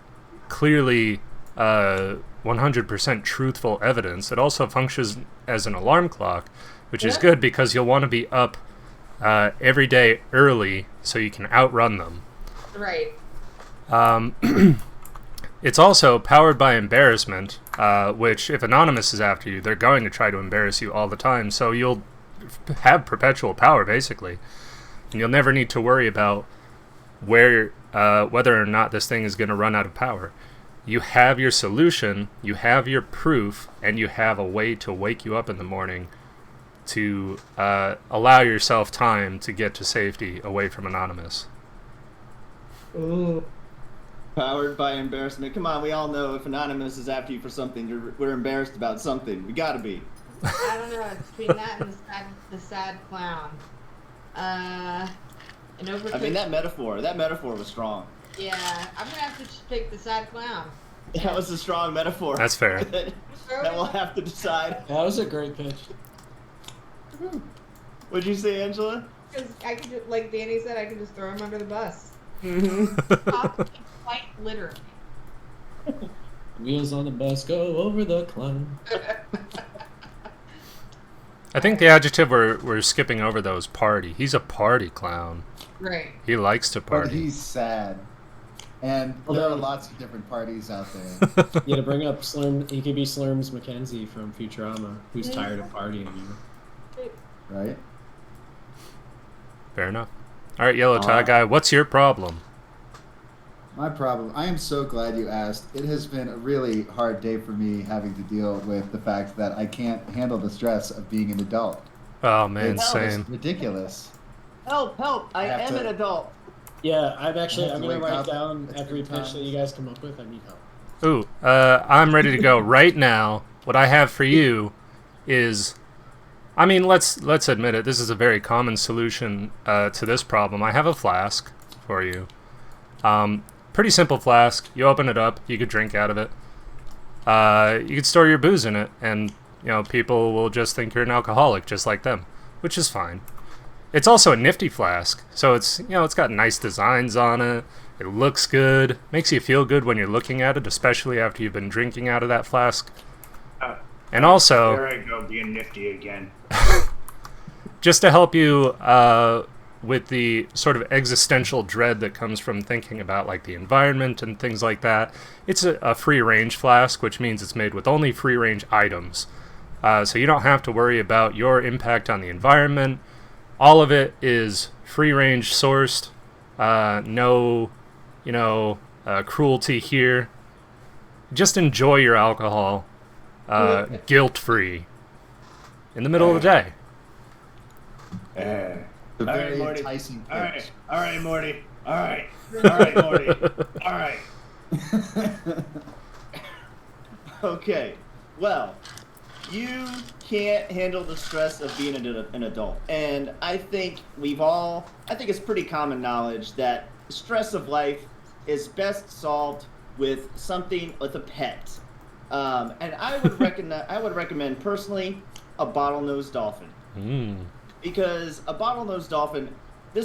clearly 100% truthful evidence, it also functions as an alarm clock, which is good because you'll want to be up every day early so you can outrun them. Right. It's also powered by embarrassment, which if Anonymous is after you, they're going to try to embarrass you all the time, so you'll have perpetual power, basically. And you'll never need to worry about whether or not this thing is going to run out of power. you have your solution, you have your proof, and you have a way to wake you up in the morning to allow yourself time to get to safety away from Anonymous. Ooh. Powered by embarrassment. Come on, we all know if Anonymous is after you for something, we're embarrassed about something. We gotta be. I don't know. It's between that and the sad clown. And over. I mean, that metaphor was strong. Yeah, I'm gonna have to pick the sad clown. That was a strong metaphor. That's fair. that we'll have to decide. That was a great pitch. What'd you say, Angela? Because I could, like Danny said, I can just throw him under the bus. Mm-hmm. Quite literally. Wheels on the bus go over the clown. I think the adjective we're skipping over though is party. He's a party clown. Right. He likes to But party. he's sad. And there are lots of different parties out there. Yeah, to bring up Slurm, he could be Slurms Mackenzie from Futurama, who's tired of partying. Right? Fair enough. All right, Yellow Tie Guy, what's your problem? My problem, I am so glad you asked. It has been a really hard day for me having to deal with the fact that I can't handle the stress of being an adult. Oh man, It's same. ridiculous. Help! I have am to- an adult. Yeah, I'm have to gonna wake write up down at every different pitch that times. you guys come up with. I need help. Ooh, I'm ready to go right now. What I have for you is, I mean, let's admit it. This is a very common solution to this problem. I have a flask for you. Pretty simple flask. You open it up. You could drink out of it. You could store your booze in it, and people will just think you're an alcoholic, just like them, which is fine. It's also a nifty flask, so it's got nice designs on it. It looks good, makes you feel good when you're looking at it, especially after you've been drinking out of that flask. And also, There I go, being nifty again. just to help you with the sort of existential dread that comes from thinking about like the environment and things like that, it's a free-range flask, which means it's made with only free-range items. So you don't have to worry about your impact on the environment. All of it is free-range sourced. No, cruelty here. Just enjoy your alcohol, guilt-free, in the middle of the day. A All right, very Morty. enticing All pitch. right, Morty. All right, Morty. All right. Okay. Well, you can't handle the stress of being an adult. And I think it's pretty common knowledge that the stress of life is best solved with a pet. And I would recommend personally a bottlenose dolphin. Because this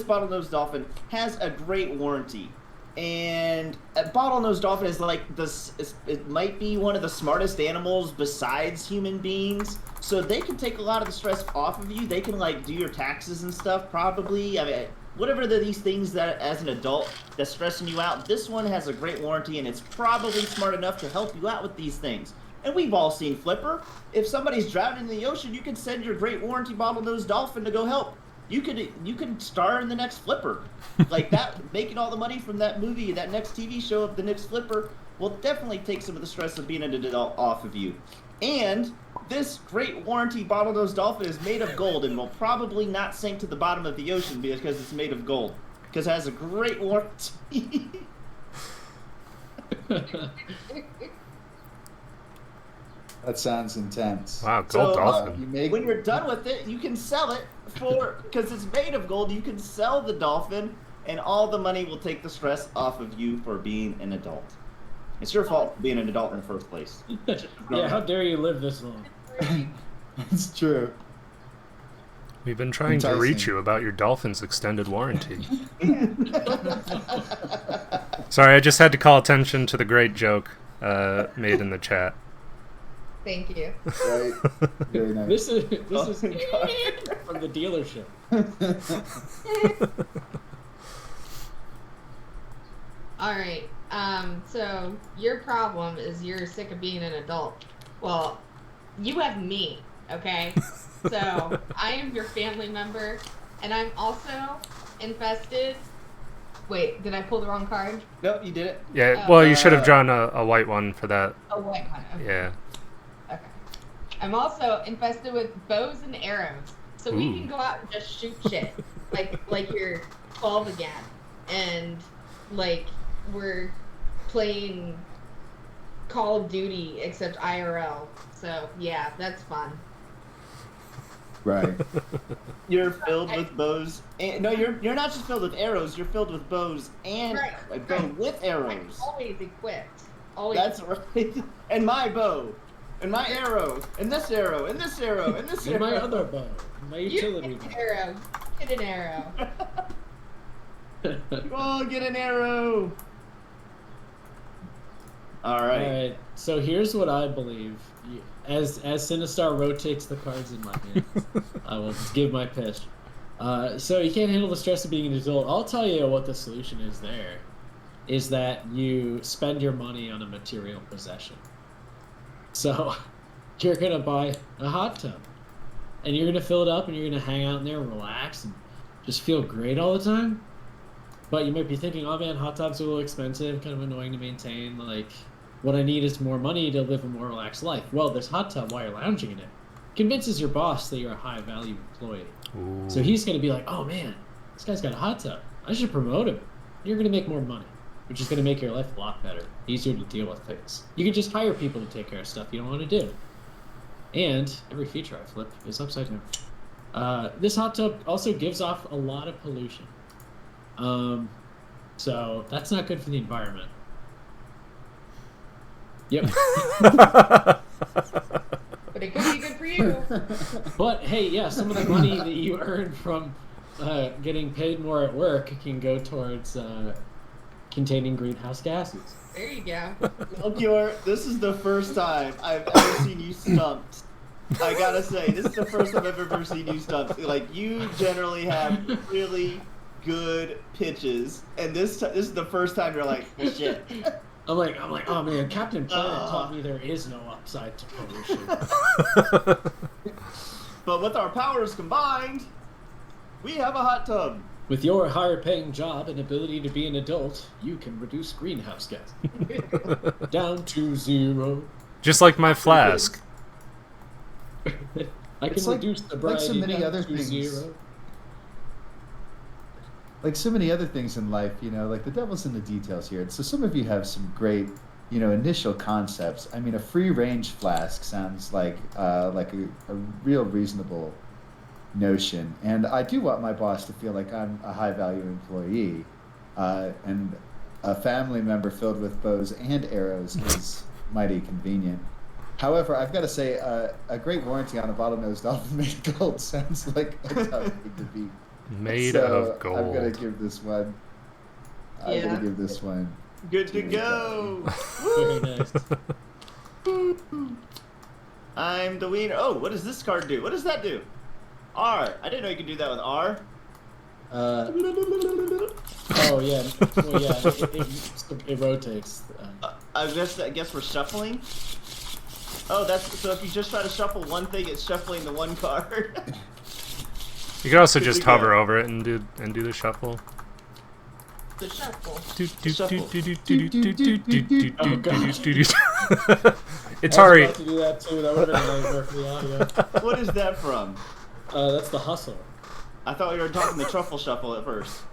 bottlenose dolphin has a great warranty. And a bottlenose dolphin is like this. It might be one of the smartest animals besides human beings, so they can take a lot of the stress off of you. They can like do your taxes and stuff. Probably, I mean, whatever these things that as an adult that's stressing you out. This one has a great warranty, and it's probably smart enough to help you out with these things. And we've all seen Flipper. If somebody's drowning in the ocean, you can send your great warranty bottlenose dolphin to go help. You could star in the next Flipper, like that. Making all the money from that movie, that next TV show of the next Flipper, will definitely take some of the stress of being an adult off of you. And this great warranty bottlenose dolphin is made of gold and will probably not sink to the bottom of the ocean because it's made of gold. Because it has a great warranty. That sounds intense. Wow, gold So, dolphin. You make When you're done with it, you can sell it because it's made of gold. You can sell the dolphin, and all the money will take the stress off of you for being an adult. It's your fault for being an adult in the first place. Yeah, how dare you live this long? It's true. We've been trying to reach Enticing. you about your dolphin's extended warranty. Sorry, I just had to call attention to the great joke made in the chat. Thank you. Right? Very nice. This is Oh my God. from the dealership. All right. So your problem is you're sick of being an adult. Well, you have me, okay? So I am your family member, and I'm also infested Wait, did I pull the wrong card? Nope, you did it. Yeah, well, you should have drawn a white one for that. A white one. Okay. Yeah. Okay. I'm also infested with bows and arrows, so we can go out and just shoot shit, like you're 12 again, and like we're playing Call of Duty except IRL. So yeah, that's fun. Right. You're filled with bows. And, no, you're not just filled with arrows. You're filled with bows and a bow with I'm arrows. always equipped. Always. That's right. And my bow, and my arrow, and this arrow, and this arrow, and this And arrow. my other bow. My You utility get an bow. arrow. Get an arrow. You all get an arrow. All right. Alright, so here's what I believe. As Sinistar rotates the cards in my hand, I will give my pitch. So you can't handle the stress of being an adult. I'll tell you what the solution is there. Is that you spend your money on a material possession. So you're going to buy a hot tub. And you're going to fill it up and you're going to hang out in there and relax and just feel great all the time. But you might be thinking, oh man, hot tubs are a little expensive, kind of annoying to maintain. Like, what I need is more money to live a more relaxed life. Well, this hot tub, while you're lounging in it, convinces your boss that you're a high-value employee. Ooh. So he's going to be like, oh man, this guy's got a hot tub. I should promote him. You're going to make more money, which is going to make your life a lot better, easier to deal with things. You can just hire people to take care of stuff you don't want to do. And every feature I flip is upside down. This hot tub also gives off a lot of pollution. So that's not good for the environment. Yep. But it could be good for you. But hey, yeah, some of the money that you earn from getting paid more at work can go towards containing greenhouse gases. There you go. Melchior, this is the first time I've ever seen you stumped. I gotta say, this is the first time I've ever seen you stumped. Like, you generally have really good pitches, and this is the first time you're like, shit. I'm like, oh man, Captain Planet taught me there is no upside to pollution. But with our powers combined, we have a hot tub. With your higher paying job and ability to be an adult, you can reduce greenhouse gas down to 0. Just like my flask. I can It's like- reduce the like so variety many down other to things. 0. Like so many other things in life, like the devil's in the details here. So some of you have some great, initial concepts. I mean, a free-range flask sounds like a real reasonable notion. And I do want my boss to feel like I'm a high-value employee. And a family member filled with bows and arrows is mighty convenient. However, I've got to say, a great warranty on a bottlenose dolphin made of gold sounds like a tough thing to beat. Made So of gold. I'm gonna give this one. I'm gonna give this one. Good to go. Very nice. I'm the wiener. Oh, what does this card do? What does that do? R. I didn't know you could do that with R. Oh yeah, well yeah, it rotates. I guess we're shuffling. Oh, that's so. If you just try to shuffle one thing, it's shuffling the one card. You could also Good just to go. hover over it and do the shuffle. The shuffle. It's I was already. about to do that too. That would have been a nightmare for the audio. What is that from? That's the hustle. I thought we were talking the truffle shuffle at first.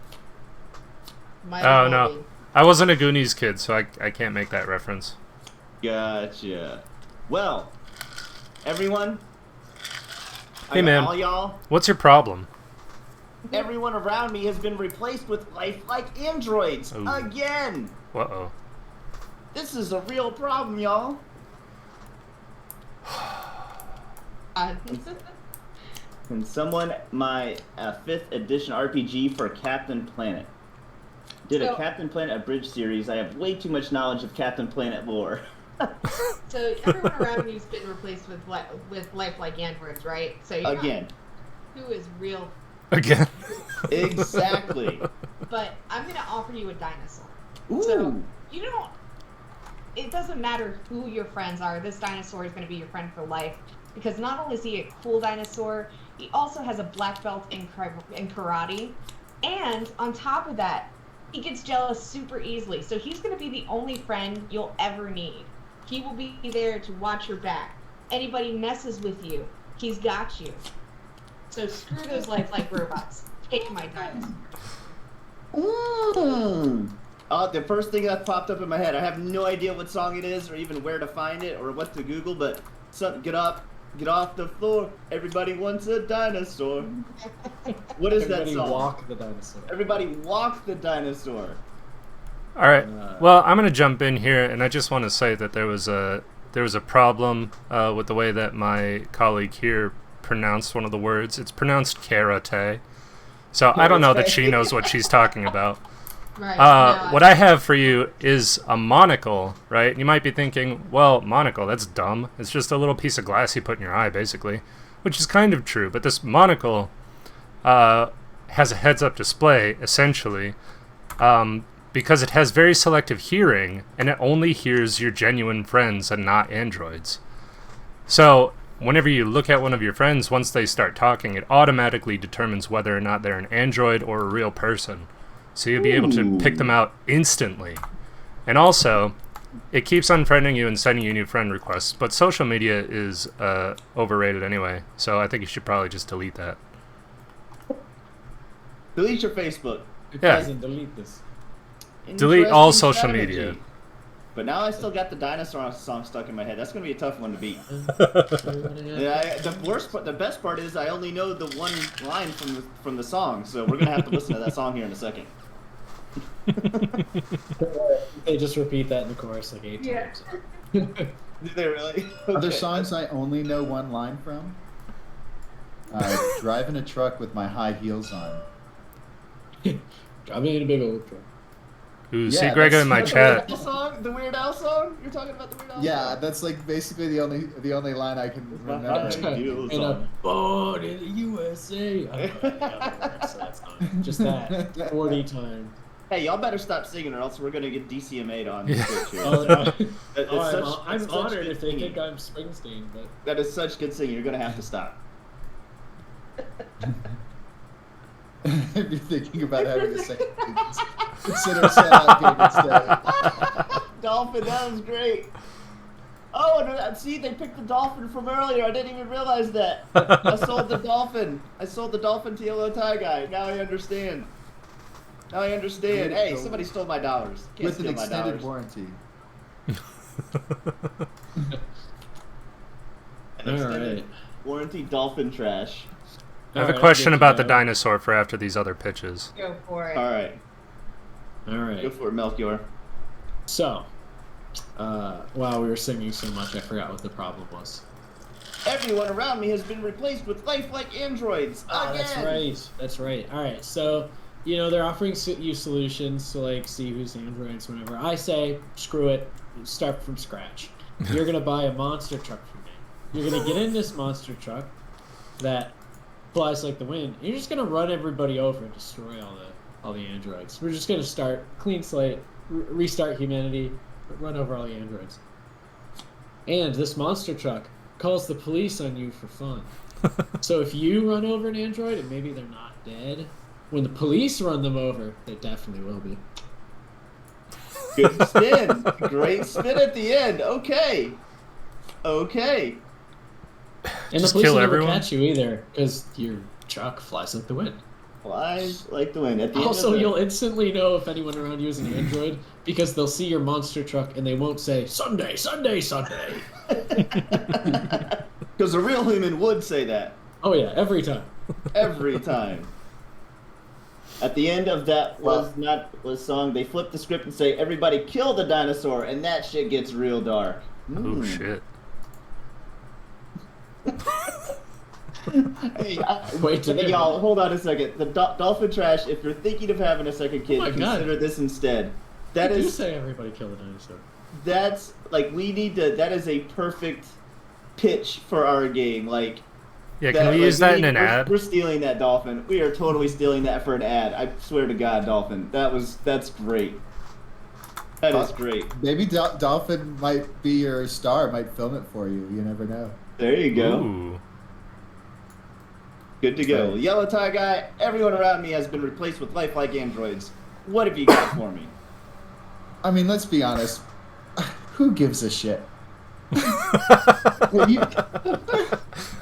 My Oh baby. no, I wasn't a Goonies kid, so I can't make that reference. Gotcha. Well, everyone. Hey, man. All y'all. What's your problem? Everyone around me has been replaced with lifelike androids Ooh. again. Uh-oh. This is a real problem, y'all. Can someone my 5th edition RPG for Captain Planet? Did a So- Captain Planet abridged series. I have way too much knowledge of Captain Planet lore. So everyone around you's been replaced with lifelike androids, right? So you're not Again. who is real, Again. Exactly. but I'm gonna offer you a dinosaur. Ooh. So you don't. It doesn't matter who your friends are. This dinosaur is gonna be your friend for life because not only is he a cool dinosaur, he also has a black belt in karate, and on top of that, he gets jealous super easily. So he's going to be the only friend you'll ever need. He will be there to watch your back. Anybody messes with you, he's got you. So screw those lifelike robots. Take my dinosaur. The first thing that popped up in my head, I have no idea what song it is or even where to find it or what to Google, but get off the floor. Everybody wants a dinosaur. What is that song? Everybody walk the dinosaur. Everybody walk the dinosaur. All right. Well, I'm going to jump in here, and I just want to say that there was a problem with the way that my colleague here pronounced one of the words. It's pronounced karate. So I don't know that she knows what she's talking about. Right. What I have for you is a monocle, right? You might be thinking, well, monocle, that's dumb. It's just a little piece of glass you put in your eye, basically, which is kind of true. But this monocle has a heads-up display, essentially, because it has very selective hearing, and it only hears your genuine friends and not androids. So whenever you look at one of your friends, once they start talking, it automatically determines whether or not they're an android or a real person. So you'll be able to pick them out instantly. And also, it keeps unfriending you and sending you new friend requests, but social media is overrated anyway, so I think you should probably just delete that. Delete your Facebook. It Yeah. doesn't delete this. Delete all Interesting social strategy. media. But now I still got the dinosaur song stuck in my head. That's gonna be a tough one to beat. The best part is I only know the one line from the song, so we're gonna have to listen to that song here in a second. They just repeat that in the chorus like 8 Yeah. times. Did they really? Other Okay. songs I only know one line from. Driving a truck with my high heels on. Driving in a big old truck. Ooh, Yeah, see Gregor in my That's chat. The Weird Al song? You're talking about the Weird Al Yeah, song? that's like basically the only line I can my remember. heart. Heels And on. born in the USA. I don't know the words to that song. Just that 40 times. Hey, y'all better stop singing or else we're gonna get DCMA'd on Yeah. Twitch here. Oh, no. It's Oh, such- I'm it's such honored good if they singing. think I'm Springsteen, but That is such good singing. You're gonna have to stop. If you're thinking about having a second, consider a sellout game instead. Dolphin, that was great. Oh, and see, they picked the dolphin from earlier. I didn't even realize that. I sold the dolphin. I sold the dolphin to Yellow Tie Guy. Now I understand. Hey, somebody stole my dollars. Can't With an steal my extended dollars. warranty. An extended alright. warranty dolphin trash. I have a Alright, question I'll get about to the that. dinosaur for after these other pitches. Go for it. All right, Alright. go for it, Melchior. So, wow, we were singing so much, I forgot what the problem was. Everyone around me has been replaced with lifelike androids Oh, again. that's right. That's right. All right. So, they're offering you solutions to like see who's androids, whatever. I say, screw it. Start from scratch. You're gonna buy a monster truck from me. You're gonna get in this monster truck that flies like the wind. And you're just gonna run everybody over and destroy all the androids. We're just gonna start clean slate, restart humanity, run over all the androids. And this monster truck calls the police on you for fun. So if you run over an android and maybe they're not dead, when the police run them over, they definitely will be. Good spin. Great spin at the end. Okay. And Just the police kill will never everyone? catch you either, because your truck flies like the wind. Flies like the wind. At the Also, end of you'll instantly know if anyone around you is an android, because they'll see your monster truck and they won't say, Sunday, Sunday, Sunday. Because a real human would say that Oh yeah, every time. every time. At the end of that was song, they flip the script and say, "Everybody kill the dinosaur," and that shit gets real dark. Oh shit. Hey, Wait till they're- y'all, hold on a second. The dolphin trash. If you're thinking of having a second kid, Oh my God. consider this instead. You do say everybody kill the dinosaur. That's like we need to. That is a perfect pitch for our game. Like. Yeah, can we use that in an we're, ad? We're stealing that, Dolphin. We are totally stealing that for an ad. I swear to God, Dolphin. That's great. That is great. Maybe Dolphin might be your star, might film it for you. You never know. There you go. Ooh. Good to go. Right. Yellow Tie Guy, everyone around me has been replaced with lifelike androids. What have you got for me? I mean, let's be honest. Who gives a shit? I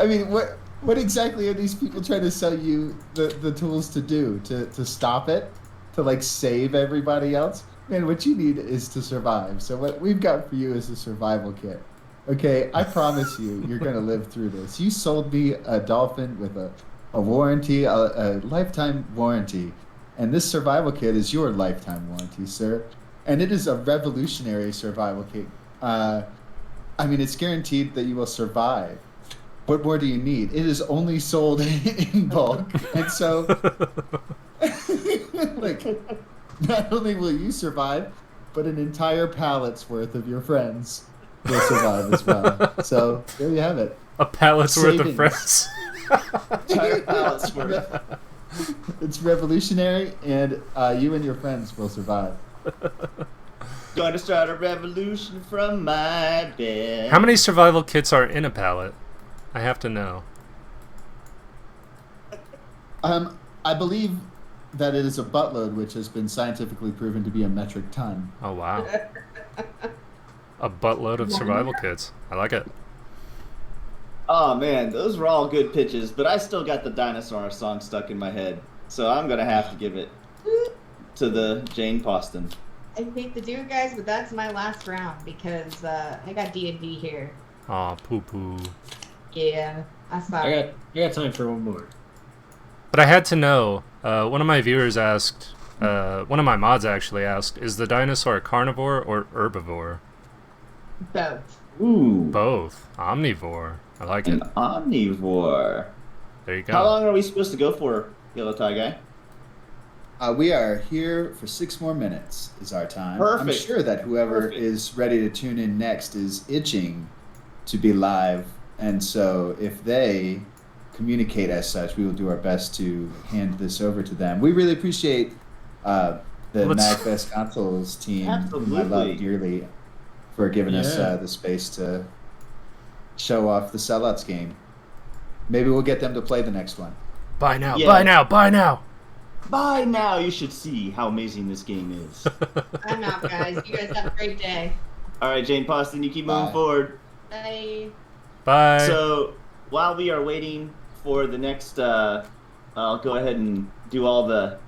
mean, what exactly are these people trying to sell you the tools to do? To stop it? To like save everybody else? Man, what you need is to survive. So what we've got for you is a survival kit. Okay, I promise you, you're gonna live through this. You sold me a dolphin with a warranty, a lifetime warranty, and this survival kit is your lifetime warranty, sir. And it is a revolutionary survival kit. I mean, it's guaranteed that you will survive. What more do you need? It is only sold in bulk, and so, like, not only will you survive, but an entire pallet's worth of your friends will survive as well. So there you have it. A pallet's worth of Savings. friends. Entire pallet's worth. It's revolutionary, and you and your friends will survive. Gonna start a revolution from my bed. How many survival kits are in a pallet? I have to know. I believe that it is a buttload, which has been scientifically proven to be a metric ton. Oh, wow. A buttload of survival kits. I like it. Oh man, those were all good pitches, but I still got the dinosaur song stuck in my head. So I'm gonna have to give it to the Jane Poston. I hate to do it, guys, but that's my last round because I got D&D here. Aw, poo-poo. Yeah, I saw I got time for one more. But I had to know, one of my viewers asked, one of my mods actually asked, is the dinosaur carnivore or herbivore? both. Ooh, Both. Omnivore. I like an it. omnivore. There you go. How long are we supposed to go for, Yellow Tie Guy? We are here for 6 more minutes is our time. I'm Perfect. sure that whoever Perfect. is ready to tune in next is itching to be live. And so if they communicate as such, we will do our best to hand this over to them. We really appreciate the MagFest Consoles team, whom I love Absolutely. dearly, for giving us Yeah. the space to show off the Sellouts game. Maybe we'll get them to play the next one. Buy now, Yeah. buy now, buy now! By now, you should see how amazing this game is. I'm out, guys. You guys have a great day. All right, Jane Poston, you keep moving Bye. forward. Bye. Bye! So while we are waiting for the next, I'll go ahead and do all the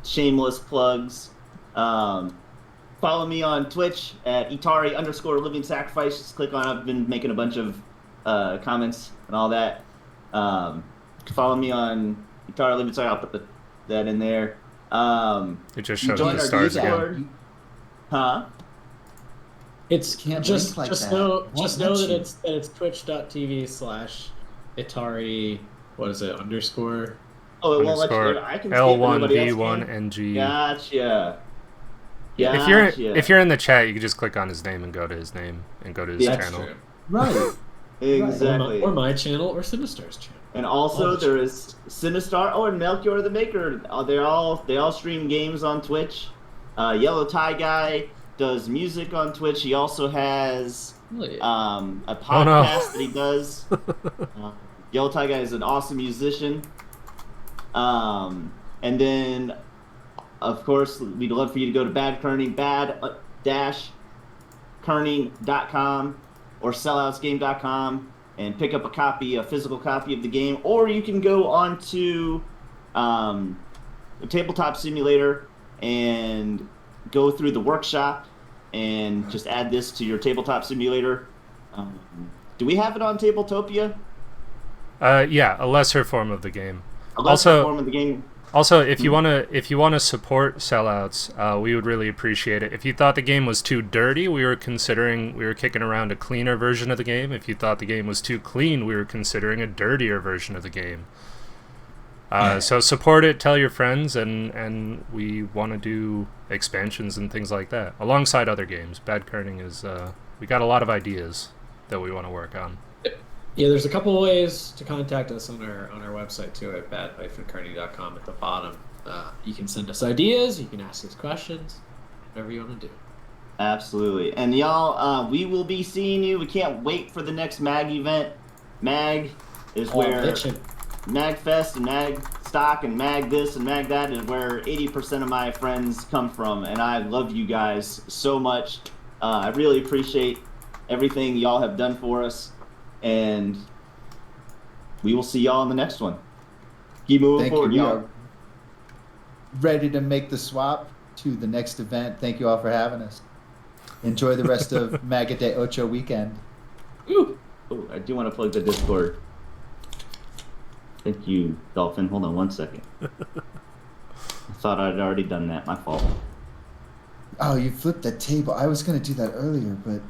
shameless plugs. Follow me on Twitch at Itari_Living Sacrifice. Just click on. I've been making a bunch of comments and all that. Follow me on Itari Living Sacrifice. I'll put that in there. It just you shows join the our stars Discord. again. Huh? It's Can't just blink like that. know Won't let that you. it's twitch.tv/Itari. What is it? _ Oh, it won't let you. Underscore I can see it, but nobody else can. L1V1NG. Gotcha. If you're in the chat, you can just click on his name and go to his name and go to his That's channel. true. Right. Exactly. Or my channel or Sinister's channel. And also there is Sinistar. Oh, and Melchior the Maker. They all stream games on Twitch. Yellow Tie Guy does music on Twitch. He also has Really? a podcast Oh, no. that he does. Yellow Tie Guy is an awesome musician. And then, of course, we'd love for you to go to Bad Kerning, bad-kerning.com or selloutsgame.com and pick up a physical copy of the game. Or you can go on to the Tabletop Simulator and go through the workshop and just add this to your Tabletop Simulator. Do we have it on Tabletopia? Yeah, a lesser form of the game. A lesser Also- form of the game. Also, if you wanna support Sellouts, we would really appreciate it. If you thought the game was too dirty, we were kicking around a cleaner version of the game. If you thought the game was too clean, we were considering a dirtier version of the game. So support it, tell your friends, and we want to do expansions and things like that alongside other games. Bad Kerning is we got a lot of ideas that we want to work on. Yeah, there's a couple ways to contact us on our website too at bad-kerning.com at the bottom. You can send us ideas, you can ask us questions, whatever you want to do. Absolutely. And y'all, we will be seeing you. We can't wait for the next MAG event. MAG is where Bitchin'. MagFest and MAG stock and mag this and mag that is where 80% of my friends come from, and I love you guys so much. I really appreciate everything y'all have done for us, and we will see y'all in the next one. Keep moving Thank forward, you. We y'all. are ready to make the swap to the next event. Thank you all for having us. Enjoy the rest of Maga de Ocho weekend. Ooh, I do want to plug the Discord. Thank you, Dolphin. Hold on one second. I thought I'd already done that. My fault. Oh, you flipped that table. I was going to do that earlier, but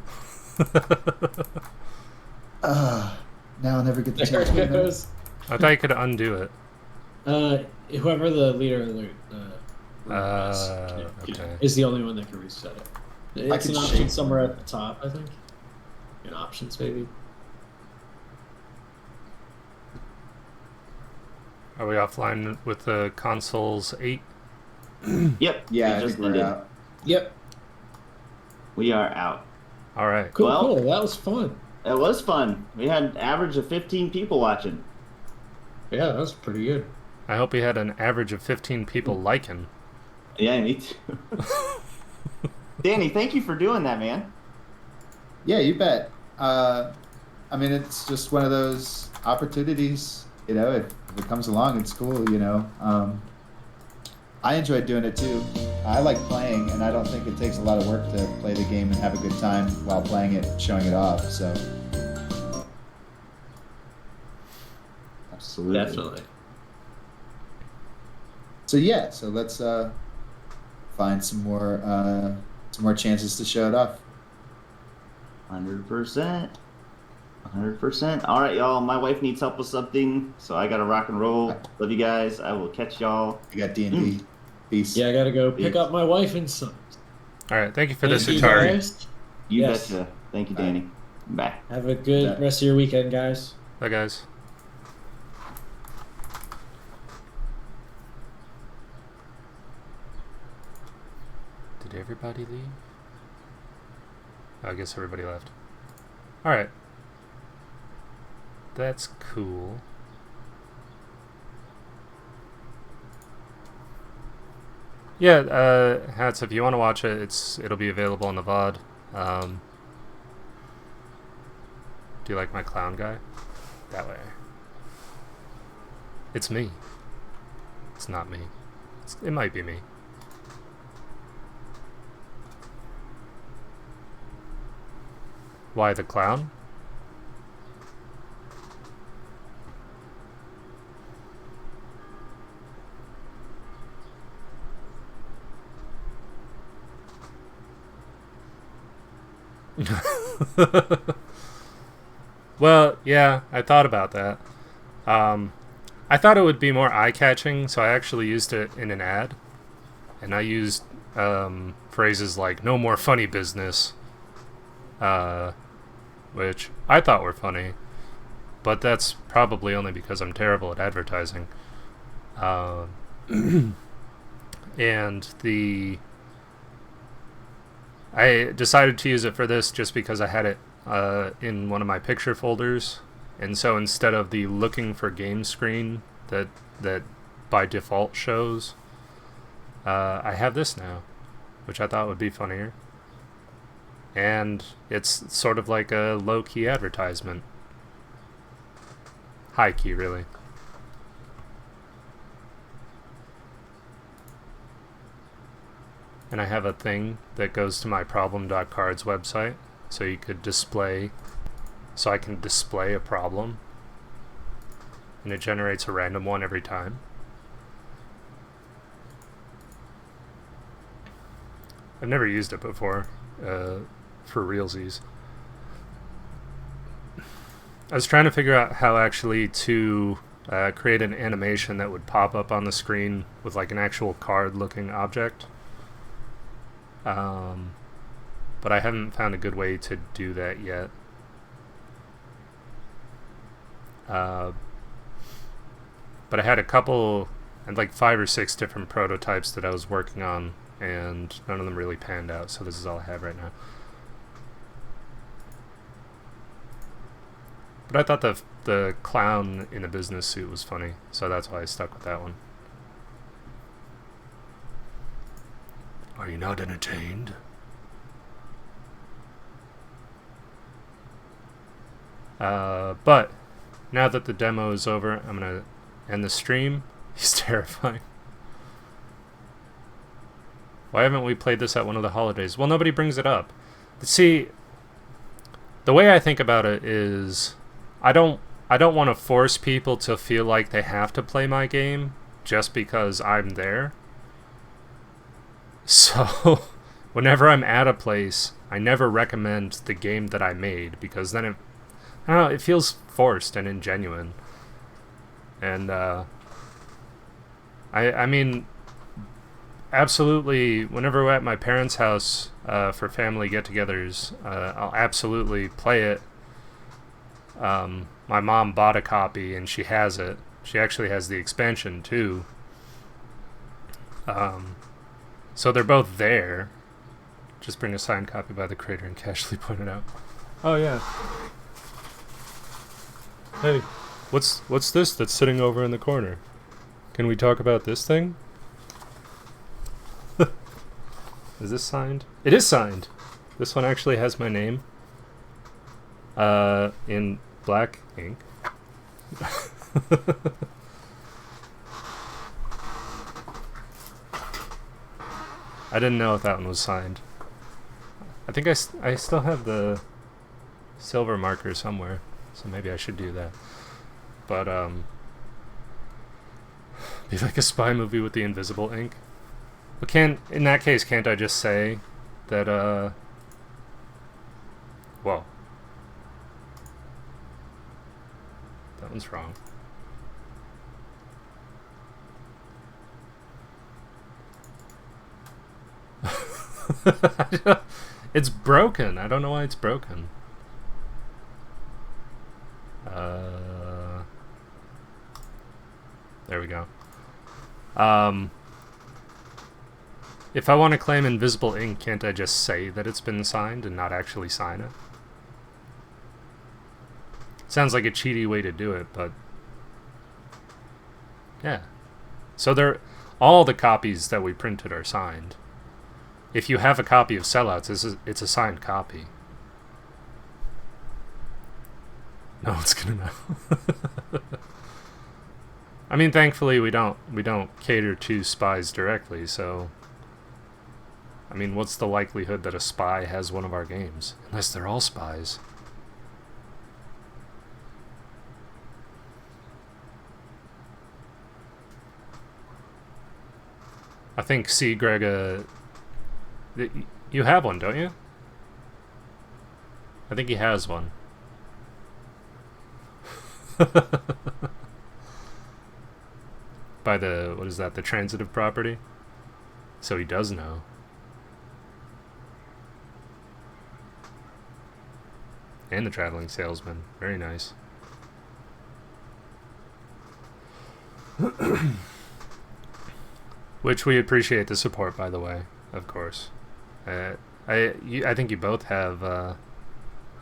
now I'll never get the There chance to it goes. I thought you could undo it. Whoever the leader of the room Okay. is the only one that can reset it. It's can an option shape somewhere them. at the top, I think. In options, maybe. Are we offline with the consoles 8? Yep. Yeah, we I just think we're ended. out. Yep. We are out. All right. Cool, Well- cool. That was fun. It was fun. We had an average of 15 people watching. Yeah, that was pretty good. I hope we had an average of 15 people liking. Yeah, me too. Danny, thank you for doing that, man. Yeah, you bet. I mean, it's just one of those opportunities, you know, if it comes along, it's cool, you know. I enjoyed doing it too. I like playing, and I don't think it takes a lot of work to play the game and have a good time while playing it, showing it off. So, Absolutely. Definitely. so yeah, so let's find some more chances to show it off. 100%. 100%. All right, y'all. My wife needs help with something, so I gotta rock and roll. Love you guys. I will catch y'all. I got D&D. Peace. Yeah, I gotta go pick Peace. up my wife and son. All right. Thank you for this, Thank you, Atari. guys. You Yes. betcha. Thank you, Danny. Bye. Have a good Yeah. rest of your weekend, guys. Bye, guys. Did everybody leave? I guess everybody left. All right. That's cool. Yeah, Hats, if you want to watch it, it'll be available on the VOD. Do you like my clown guy? That way. It's me. It's not me. It might be me. Why the clown? Well, yeah, I thought about that. I thought it would be more eye-catching, so I actually used it in an ad. And I used phrases like, no more funny business, which I thought were funny, but that's probably only because I'm terrible at advertising. And I decided to use it for this just because I had it in one of my picture folders, and so instead of the looking for game screen that by default shows, I have this now, which I thought would be funnier. And it's sort of like a low-key advertisement. High-key, really. And I have a thing that goes to my problem.cards website, so you could display, so I can display a problem, and it generates a random one every time. I've never used it before, for realsies. I was trying to figure out how actually to create an animation that would pop up on the screen with like an actual card-looking object. But I haven't found a good way to do that yet. But I had like 5 or 6 different prototypes that I was working on, and none of them really panned out, so this is all I have right now. But I thought the clown in a business suit was funny, so that's why I stuck with that one. Are you not entertained? But now that the demo is over, I'm gonna end the stream. He's terrifying. Why haven't we played this at one of the holidays? Well, nobody brings it up. See, the way I think about it is, I don't want to force people to feel like they have to play my game just because I'm there. So, whenever I'm at a place, I never recommend the game that I made, because then I don't know, it feels forced and ingenuine. And, I mean, absolutely, whenever we're at my parents' house for family get-togethers, I'll absolutely play it. My mom bought a copy, and she has it. She actually has the expansion, too. So they're both there. Just bring a signed copy by the creator and casually point it out. Oh, yeah. Hey, what's this that's sitting over in the corner? Can we talk about this thing? Is this signed? It is signed! This one actually has my name. In black ink. I didn't know if that one was signed. I think I still have the silver marker somewhere, so maybe I should do that. But, be like a spy movie with the invisible ink. But in that case, can't I just say that, whoa. That one's wrong. It's broken. I don't know why it's broken. There we go. If I want to claim invisible ink, can't I just say that it's been signed and not actually sign it? Sounds like a cheaty way to do it, but yeah. So all the copies that we printed are signed. If you have a copy of Sellouts, it's a signed copy. No one's gonna know. I mean, thankfully we don't cater to spies directly, so I mean, what's the likelihood that a spy has one of our games? Unless they're all spies. I think C. Greg, you have one, don't you? I think he has one. By the, what is that, the transitive property? So he does know. And the traveling salesman. Very nice. Which we appreciate the support, by the way, of course. I think you both have,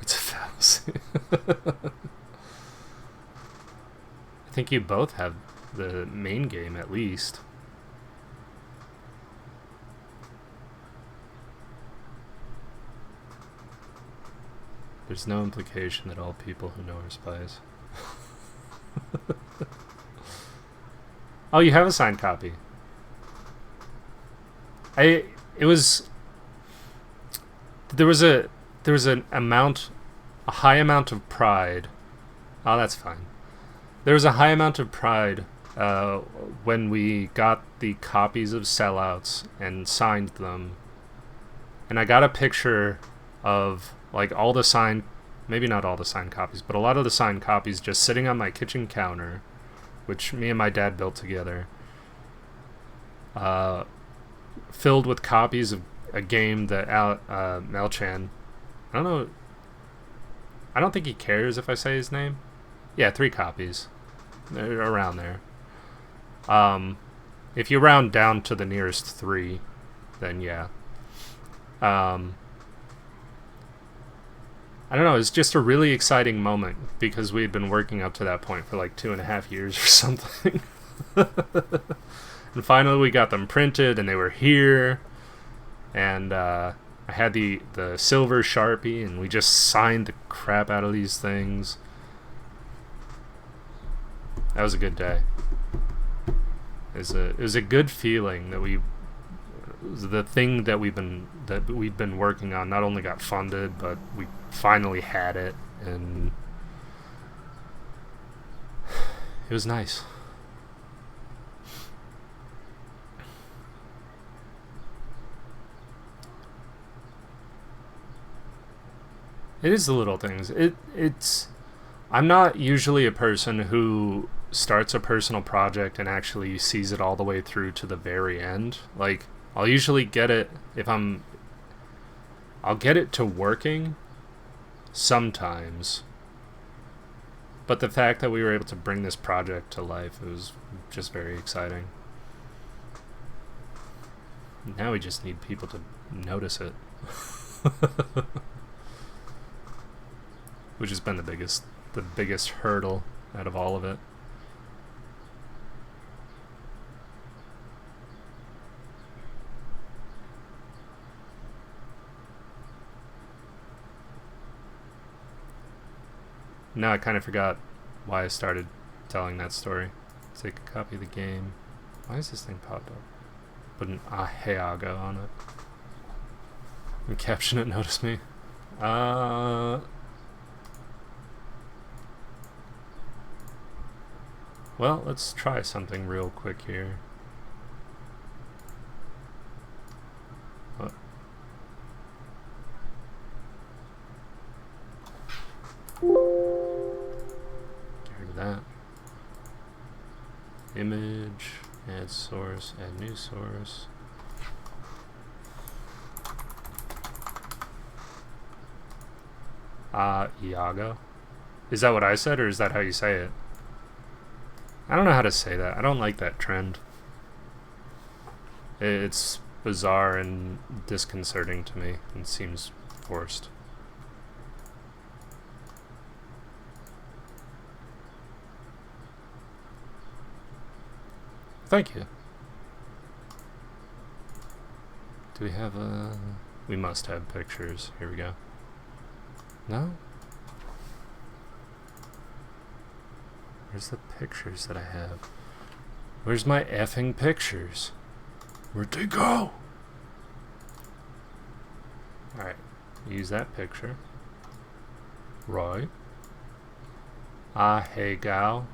it's a fallacy. I think you both have the main game, at least. There's no implication that all people who know are spies. Oh, you have a signed copy. There was a high amount of pride. Oh, that's fine. There was a high amount of pride when we got the copies of Sellouts and signed them. And I got a picture of like all the signed, maybe not all the signed copies, but a lot of the signed copies just sitting on my kitchen counter, which me and my dad built together. Filled with copies of a game that Melchan, I don't know, I don't think he cares if I say his name. Yeah, 3 copies. They're around there. If you round down to the nearest 3, then yeah. I don't know, it's just a really exciting moment because we had been working up to that point for like 2.5 years or something. And finally we got them printed and they were here. And I had the silver Sharpie and we just signed the crap out of these things. That was a good day. It was a good feeling that the thing that we'd been working on not only got funded, but we finally had it, and it was nice. It is the little things. It's I'm not usually a person who starts a personal project and actually sees it all the way through to the very end. Like, I'll usually get it I'll get it to working sometimes. But the fact that we were able to bring this project to life, it was just very exciting. Now we just need people to notice it. Which has been the biggest hurdle out of all of it. Now I kind of forgot why I started telling that story. Let's take a copy of the game. Why is this thing popped up? Put an Aheago on it. And caption it, notice me. Well, let's try something real quick here. What? Get rid of that. Image, add source, add new source. Iago? Is that what I said, or is that how you say it? I don't know how to say that. I don't like that trend. It's bizarre and disconcerting to me and seems forced. Thank you. Do we have a... We must have pictures. Here we go. No? Where's the pictures that I have? Where's my effing pictures? Where'd they go? Alright. Use that picture. Right. Aheago.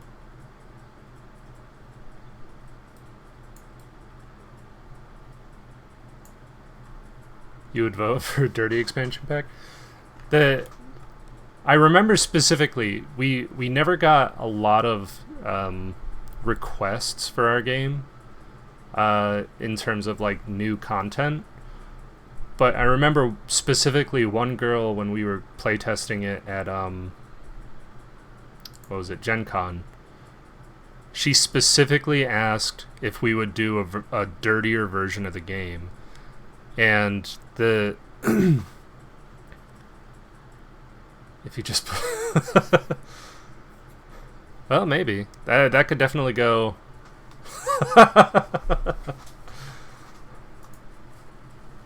You would vote for a dirty expansion pack? I remember specifically, we never got a lot of requests for our game in terms of like new content. But I remember specifically one girl when we were playtesting it at what was it, Gen Con. She specifically asked if we would do a dirtier version of the game, and the if you just well, maybe that could definitely go.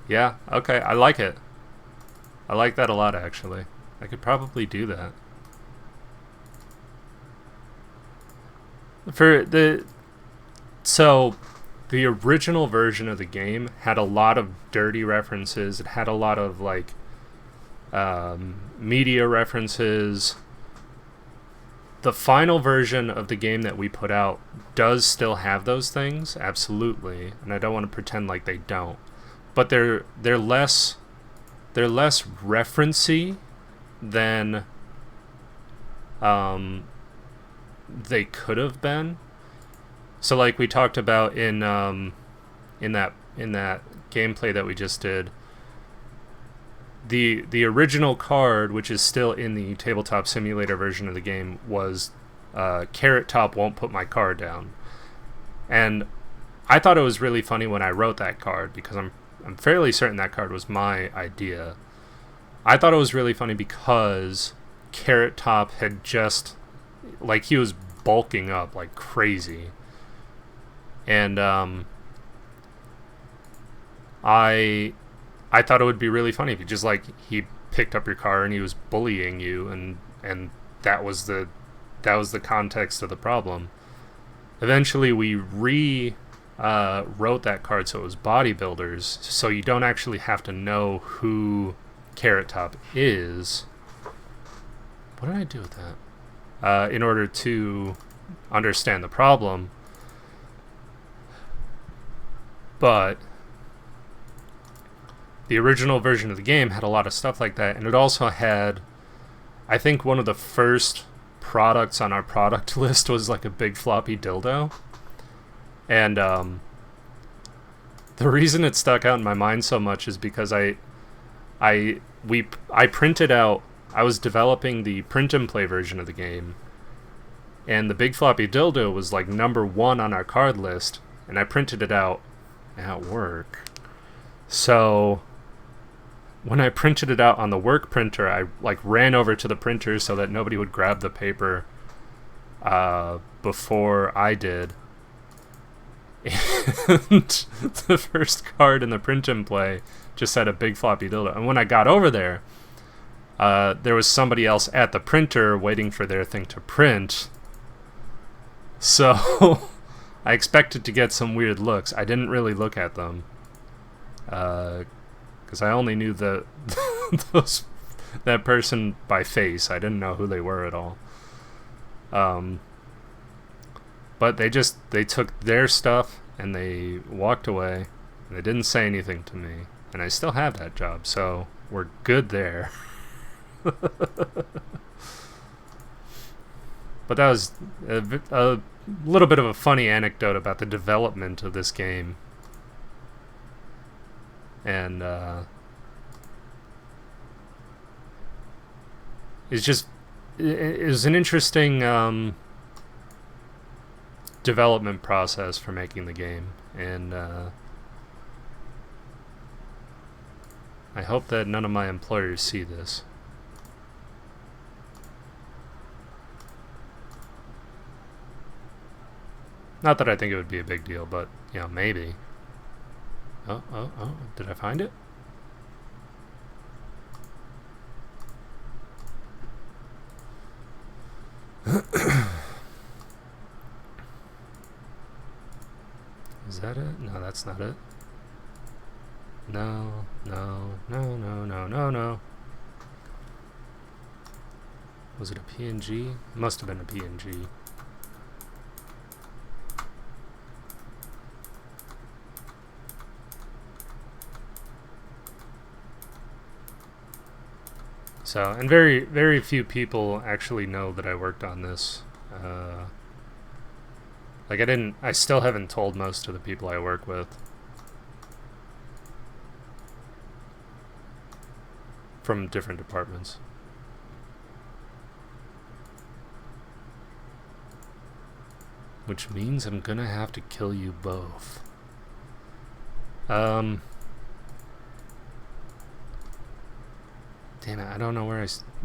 Yeah, okay, I like it. I like that a lot, actually. I could probably do that. So the original version of the game had a lot of dirty references. It had a lot of like media references. The final version of the game that we put out does still have those things, absolutely, and I don't want to pretend like they don't. But they're less referencey than they could have been. So like we talked about in that gameplay that we just did, the original card, which is still in the Tabletop Simulator version of the game, was Carrot Top won't put my card down. And I thought it was really funny when I wrote that card, because I'm fairly certain that card was my idea. I thought it was really funny because Carrot Top had just, like, he was bulking up like crazy. And I thought it would be really funny if he picked up your car and he was bullying you, and that was the context of the problem. Eventually we wrote that card so it was bodybuilders, so you don't actually have to know who Carrot Top is. What did I do with that? In order to understand the problem. But the original version of the game had a lot of stuff like that, and it also had, I think one of the first products on our product list was like a big floppy dildo. And the reason it stuck out in my mind so much is because I printed out, I was developing the print and play version of the game, and the big floppy dildo was like #1 on our card list, and I printed it out at work. So when I printed it out on the work printer, I like ran over to the printer so that nobody would grab the paper before I did. And the first card in the print and play just had a big floppy dildo. And when I got over there, there was somebody else at the printer waiting for their thing to print. So I expected to get some weird looks. I didn't really look at them. Because I only knew that person by face. I didn't know who they were at all. But they took their stuff and they walked away, and they didn't say anything to me, and I still have that job, so we're good there. But that was a little bit of a funny anecdote about the development of this game. And it was an interesting development process for making the game, and I hope that none of my employers see this. Not that I think it would be a big deal, but, you know, maybe. Oh, did I find it? Is that it? No, that's not it. No. Was it a PNG? It must have been a PNG. So, and very, very few people actually know that I worked on this. Like, I still haven't told most of the people I work with. From different departments. Which means I'm gonna have to kill you both. Damn it, I don't know where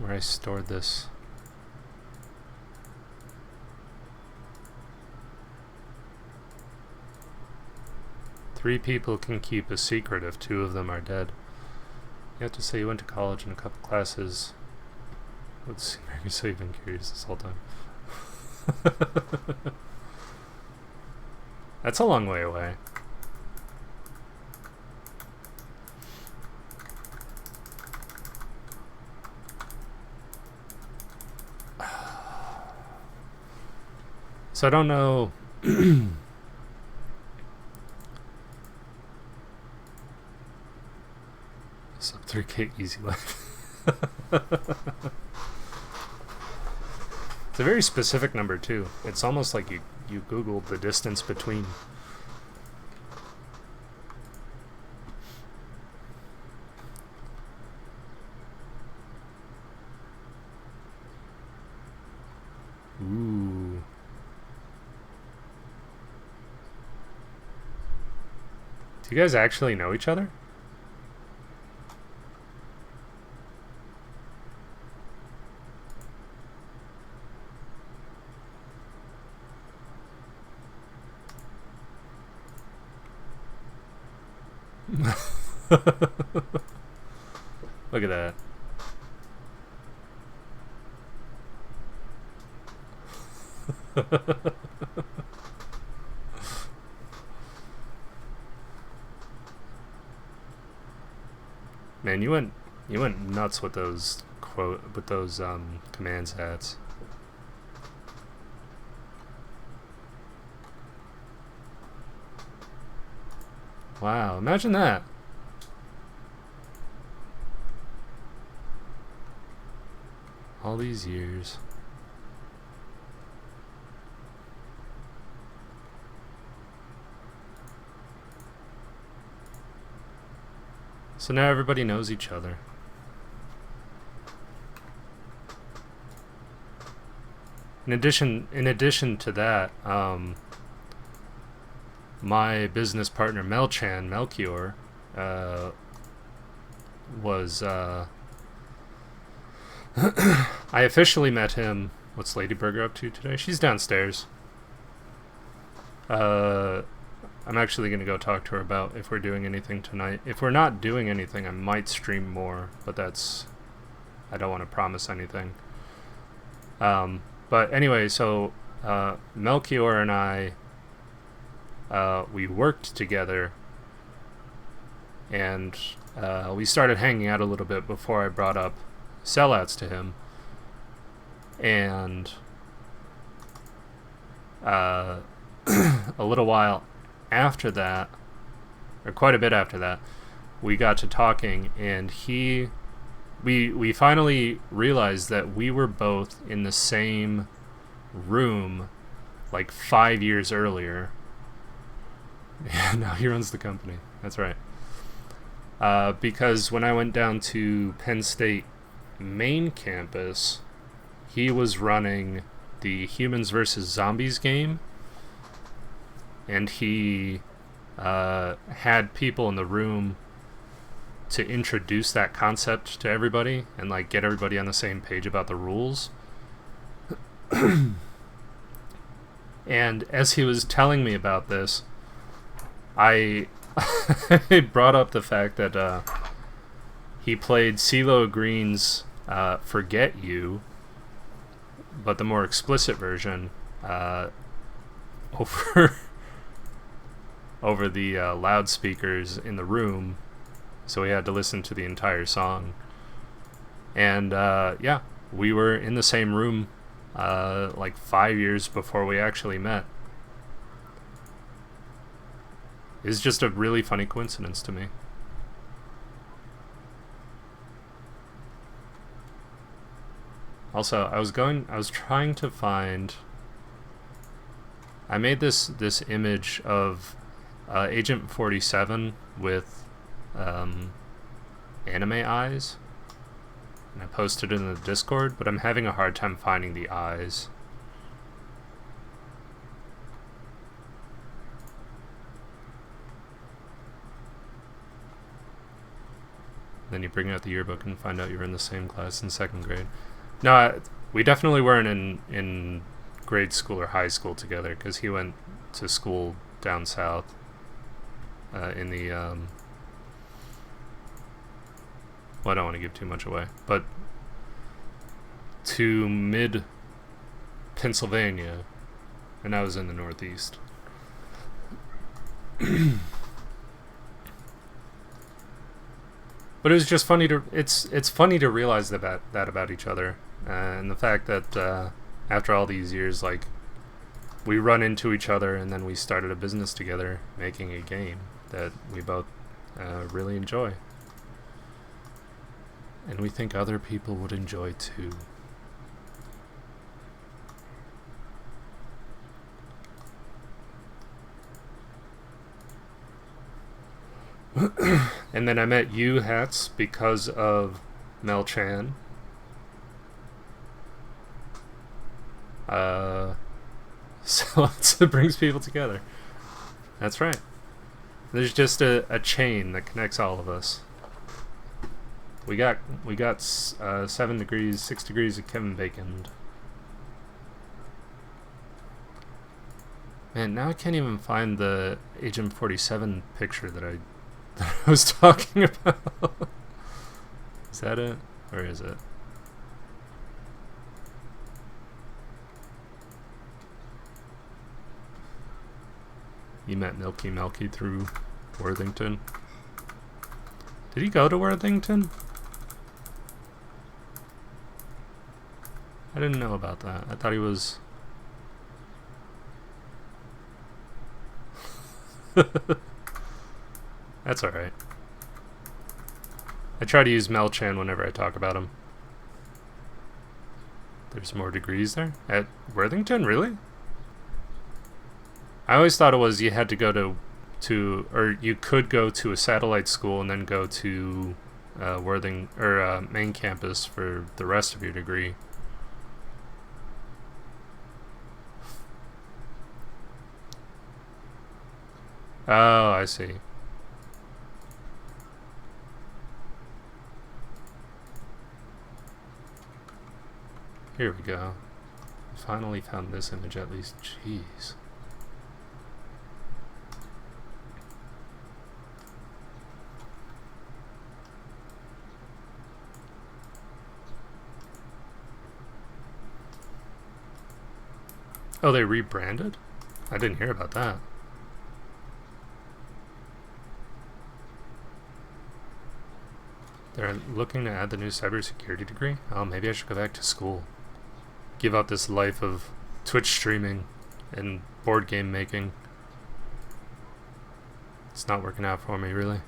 I stored this. Three people can keep a secret if two of them are dead. You have to say you went to college and a couple classes. Let's see, so you've been curious this whole time. That's a long way away. So I don't know. Sub 3K easy life. It's a very specific number too. It's almost like you Googled the distance between. Ooh. Do you guys actually know each other? Look at that. Man, you went nuts with those commands hats. Wow, imagine that. All these years. So now everybody knows each other. In addition to that, my business partner Melchior, was I officially met him. What's Lady Burger up to today? She's downstairs. I'm actually going to go talk to her about if we're doing anything tonight. If we're not doing anything, I might stream more, but I don't want to promise anything. But anyway, so Melchior and I, we worked together, and we started hanging out a little bit before I brought up sellouts to him. And a little while after that, or quite a bit after that, we got to talking, and we finally realized that we were both in the same room like 5 years earlier. Yeah, now he runs the company. That's right. Because when I went down to Penn State main campus, he was running the Humans vs. Zombies game, and he had people in the room to introduce that concept to everybody and like get everybody on the same page about the rules. And as he was telling me about this, I brought up the fact that he played CeeLo Green's Forget You, but the more explicit version, over the loudspeakers in the room, so we had to listen to the entire song. And yeah, we were in the same room like 5 years before we actually met. It's just a really funny coincidence to me. Also, I was trying to find. I made this image of Agent 47 with anime eyes, and I posted it in the Discord, but I'm having a hard time finding the eyes. Then you bring out the yearbook and find out you're in the same class in second grade. No, we definitely weren't in grade school or high school together, because he went to school down south in the well, I don't want to give too much away, but to mid Pennsylvania, and I was in the Northeast. But it was just funny to it's funny to realize that about each other, and the fact that after all these years, like, we run into each other, and then we started a business together making a game that we both really enjoy, and we think other people would enjoy too. And then I met you, Hats, because of Mel Chan. So it brings people together. That's right. There's just a chain that connects all of us. We got 7 degrees, 6 degrees of Kevin Bacon. Man, now I can't even find the Agent 47 picture that I that I was talking about. Is that it? Or is it? You met Milky through Worthington. Did he go to Worthington? I didn't know about that. I thought he was... That's alright. I try to use Melchan whenever I talk about him. There's more degrees there? At Worthington? Really? I always thought it was you had to go to or you could go to a satellite school and then go to main campus for the rest of your degree. Oh, I see. Here we go. Finally found this image at least. Jeez. Oh, they rebranded? I didn't hear about that. They're looking to add the new cybersecurity degree? Oh, maybe I should go back to school. Give up this life of Twitch streaming and board game making. It's not working out for me, really.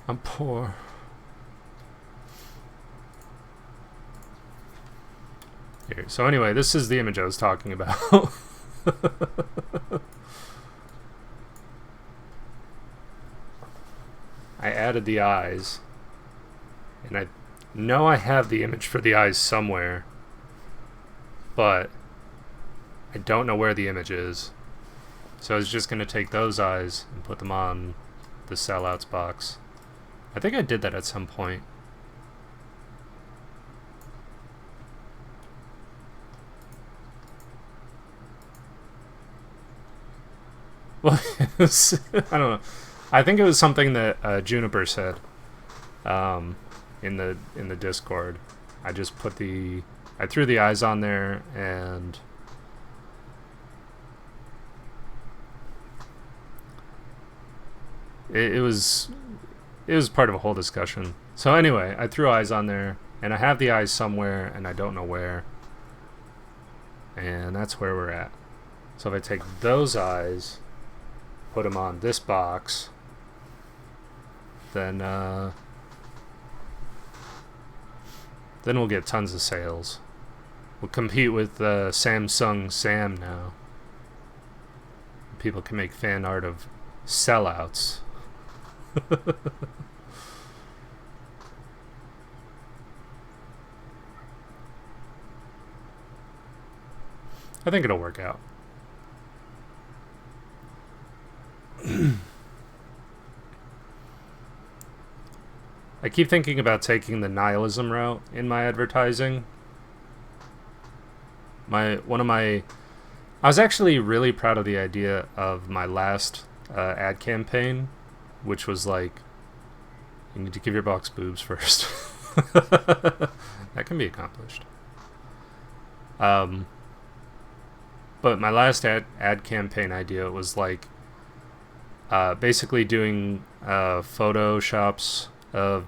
I'm poor. Here. So anyway, this is the image I was talking about. I added the eyes, and I know I have the image for the eyes somewhere, but I don't know where the image is. So I was just going to take those eyes and put them on the sellouts box. I think I did that at some point. Well, I don't know. I think it was something that Juniper said in the Discord. I just put I threw the eyes on there, and it was part of a whole discussion. So anyway, I threw eyes on there, and I have the eyes somewhere, and I don't know where. And that's where we're at. So if I take those eyes, put them on this box, then we'll get tons of sales. We'll compete with Samsung Sam now. People can make fan art of sellouts. I think it'll work out. I keep thinking about taking the nihilism route in my advertising. I was actually really proud of the idea of my last ad campaign, which was like, you need to give your box boobs first. That can be accomplished. But my last ad campaign idea was like basically doing photoshops of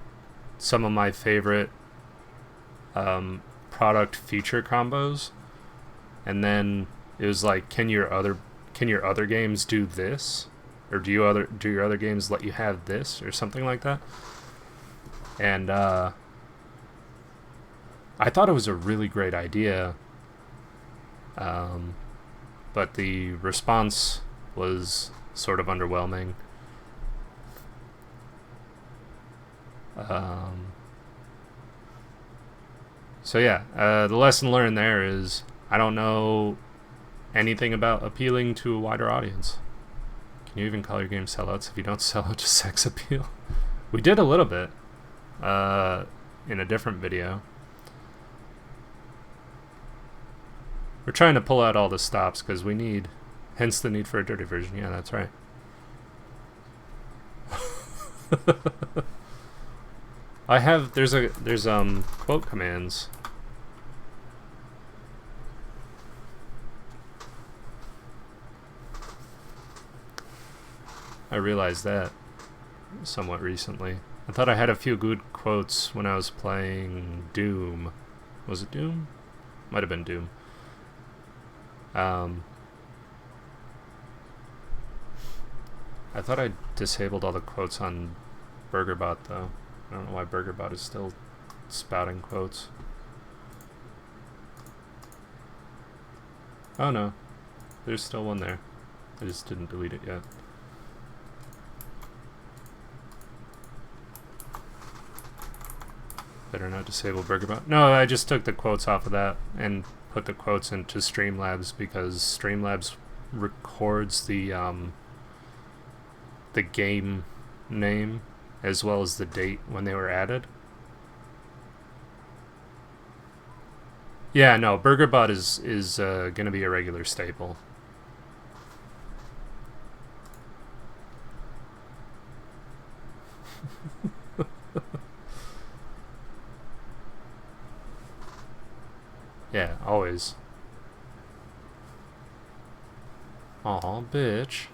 some of my favorite product feature combos, and then it was like, can your other games do this, or do your other games let you have this, or something like that. And I thought it was a really great idea, but the response was sort of underwhelming. So yeah, the lesson learned there is I don't know anything about appealing to a wider audience. Can you even call your game sellouts if you don't sell out to sex appeal? We did a little bit in a different video. We're trying to pull out all the stops because we need, hence the need for a dirty version. Yeah, that's right. there's quote commands. I realized that somewhat recently. I thought I had a few good quotes when I was playing Doom. Was it Doom? Might have been Doom. I thought I disabled all the quotes on BurgerBot though. I don't know why BurgerBot is still spouting quotes. Oh no, there's still one there. I just didn't delete it yet. Better not disable BurgerBot. No, I just took the quotes off of that and put the quotes into Streamlabs because Streamlabs records the game name as well as the date when they were added. Yeah, no, BurgerBot is gonna be a regular staple. Yeah, always. Aw, bitch.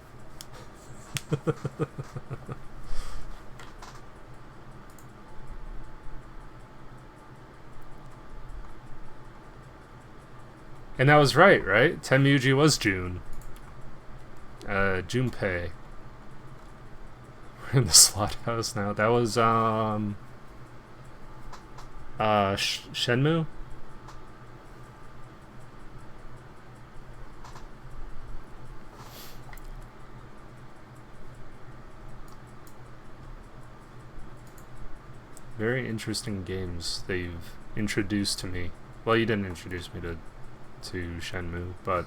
And that was right? Tenmuji was June. Junpei. We're in the slaughterhouse now. That was, Shenmue? Very interesting games they've introduced to me. Well, you didn't introduce me to Shenmue, but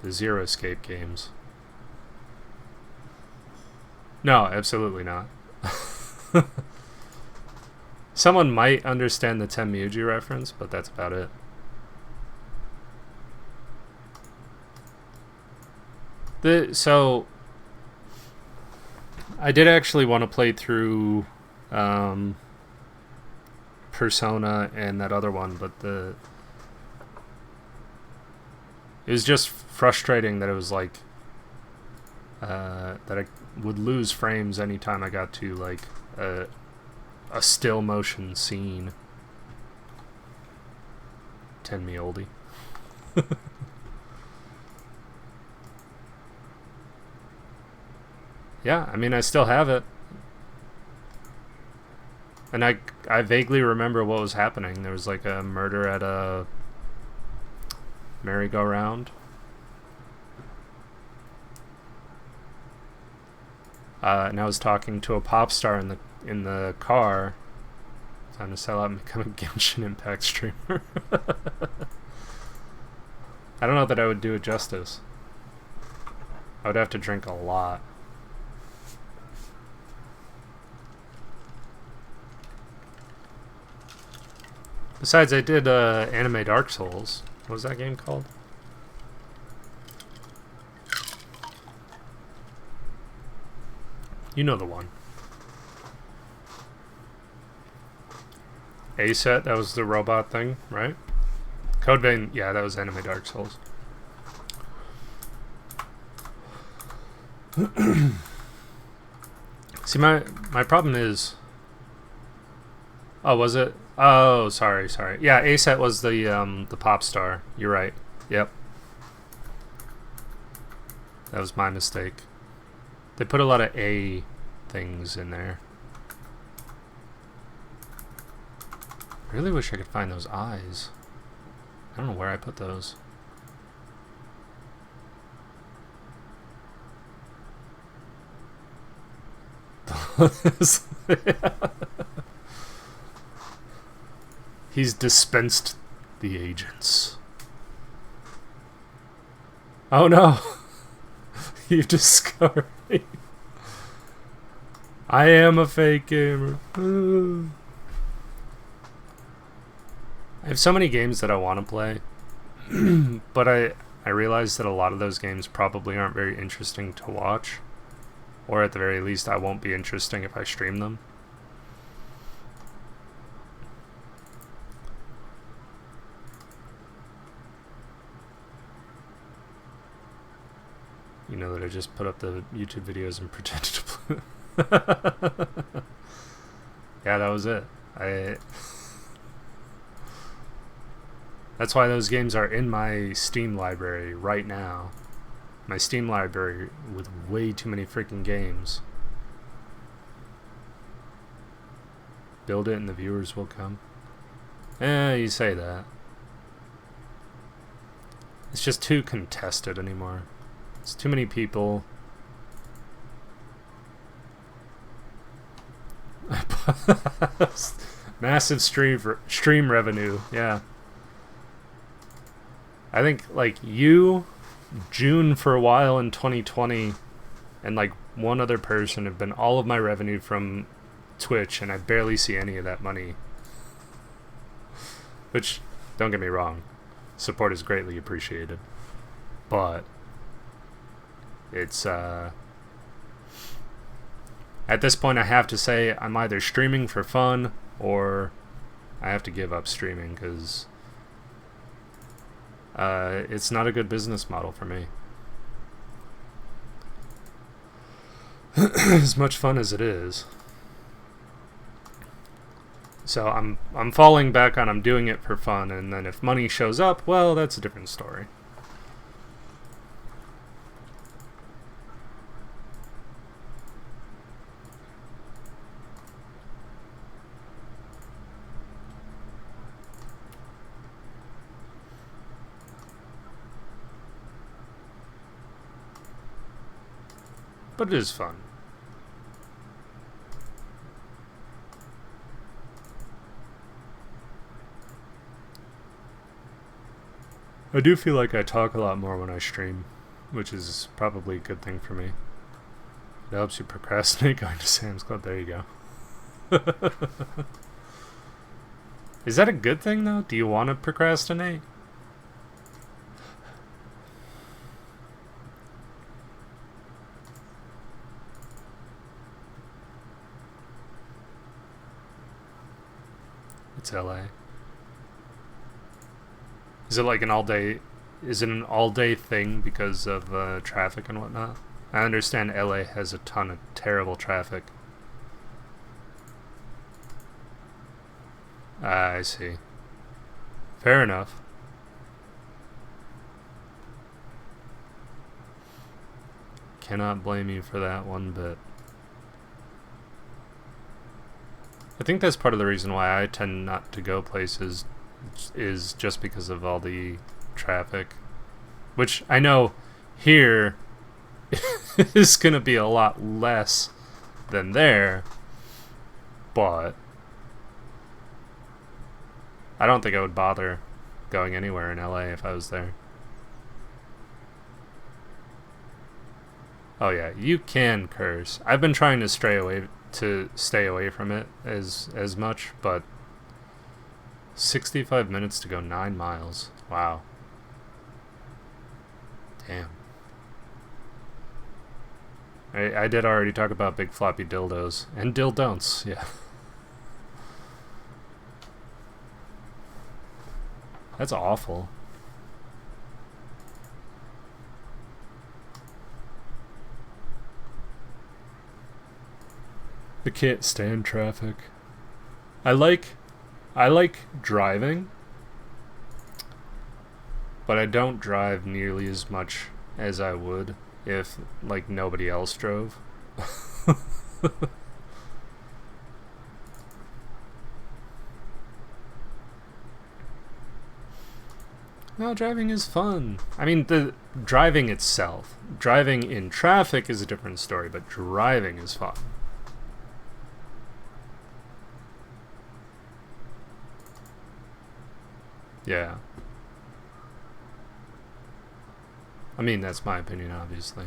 the Zero Escape games. No, absolutely not. Someone might understand the Tenmuji reference, but that's about it. So I did actually want to play through Persona and that other one, but it was just frustrating that it was like that I would lose frames anytime I got to like a still motion scene. Tenmi oldie. Yeah, I mean, I still have it. And I vaguely remember what was happening. There was like a murder at a merry-go-round. And I was talking to a pop star in the car. Time to sell out and become a Genshin Impact streamer. I don't know that I would do it justice. I would have to drink a lot. Besides, I did anime Dark Souls. What was that game called? You know the one. A-Set, that was the robot thing, right? Code Vein, yeah, that was anime Dark Souls. See, my problem is... Oh, was it? Oh, sorry. Yeah, A-Set was the pop star. You're right. Yep. That was my mistake. They put a lot of A things in there. I really wish I could find those eyes. I don't know where I put those. He's dispensed the agents. Oh no! You've discovered me. I am a fake gamer. I have so many games that I want to play, but I realize that a lot of those games probably aren't very interesting to watch. Or at the very least, I won't be interesting if I stream them. You know that I just put up the YouTube videos and pretended to play. Yeah, that was it. That's why those games are in my Steam library right now. My Steam library with way too many freaking games. Build it and the viewers will come. You say that. It's just too contested anymore. It's too many people. Massive stream revenue, yeah. I think like you, June for a while in 2020, and like one other person have been all of my revenue from Twitch, and I barely see any of that money. Which, don't get me wrong, support is greatly appreciated. But it's at this point I have to say I'm either streaming for fun or I have to give up streaming because it's not a good business model for me. As much fun as it is. So I'm falling back on I'm doing it for fun, and then if money shows up, well, that's a different story. But it is fun. I do feel like I talk a lot more when I stream, which is probably a good thing for me. It helps you procrastinate going to Sam's Club. There you go. Is that a good thing, though? Do you want to procrastinate? It's LA. Is it like an all-day... Is it an all-day thing because of traffic and whatnot? I understand LA has a ton of terrible traffic. I see. Fair enough. Cannot blame you for that one bit. I think that's part of the reason why I tend not to go places is just because of all the traffic. Which I know here is going to be a lot less than there, but I don't think I would bother going anywhere in LA if I was there. Oh yeah, you can curse. I've been trying to stay away from it as much, but 65 minutes to go 9 miles. Wow. Damn. I did already talk about big floppy dildos and dildon'ts, yeah. That's awful. I can't stand traffic. I like driving, but I don't drive nearly as much as I would if like nobody else drove. No, driving is fun. I mean, the driving itself. Driving in traffic is a different story, but driving is fun. Yeah. I mean, that's my opinion, obviously.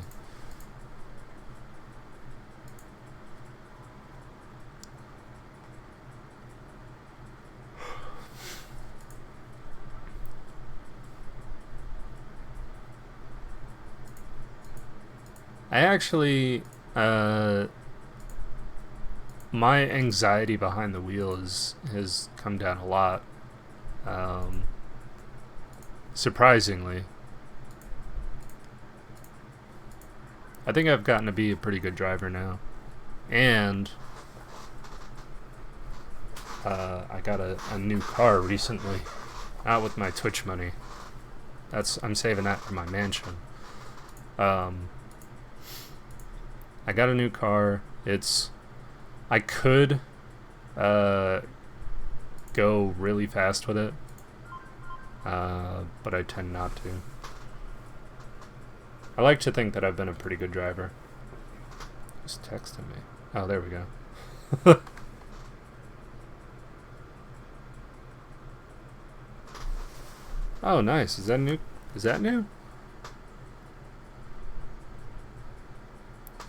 I actually, My anxiety behind the wheel has come down a lot. Surprisingly. I think I've gotten to be a pretty good driver now. And I got a new car recently. Out with my Twitch money. I'm saving that for my mansion. I got a new car. I could go really fast with it. But I tend not to. I like to think that I've been a pretty good driver. Who's texting me? Oh, there we go. Oh, nice. Is that new? Is that new?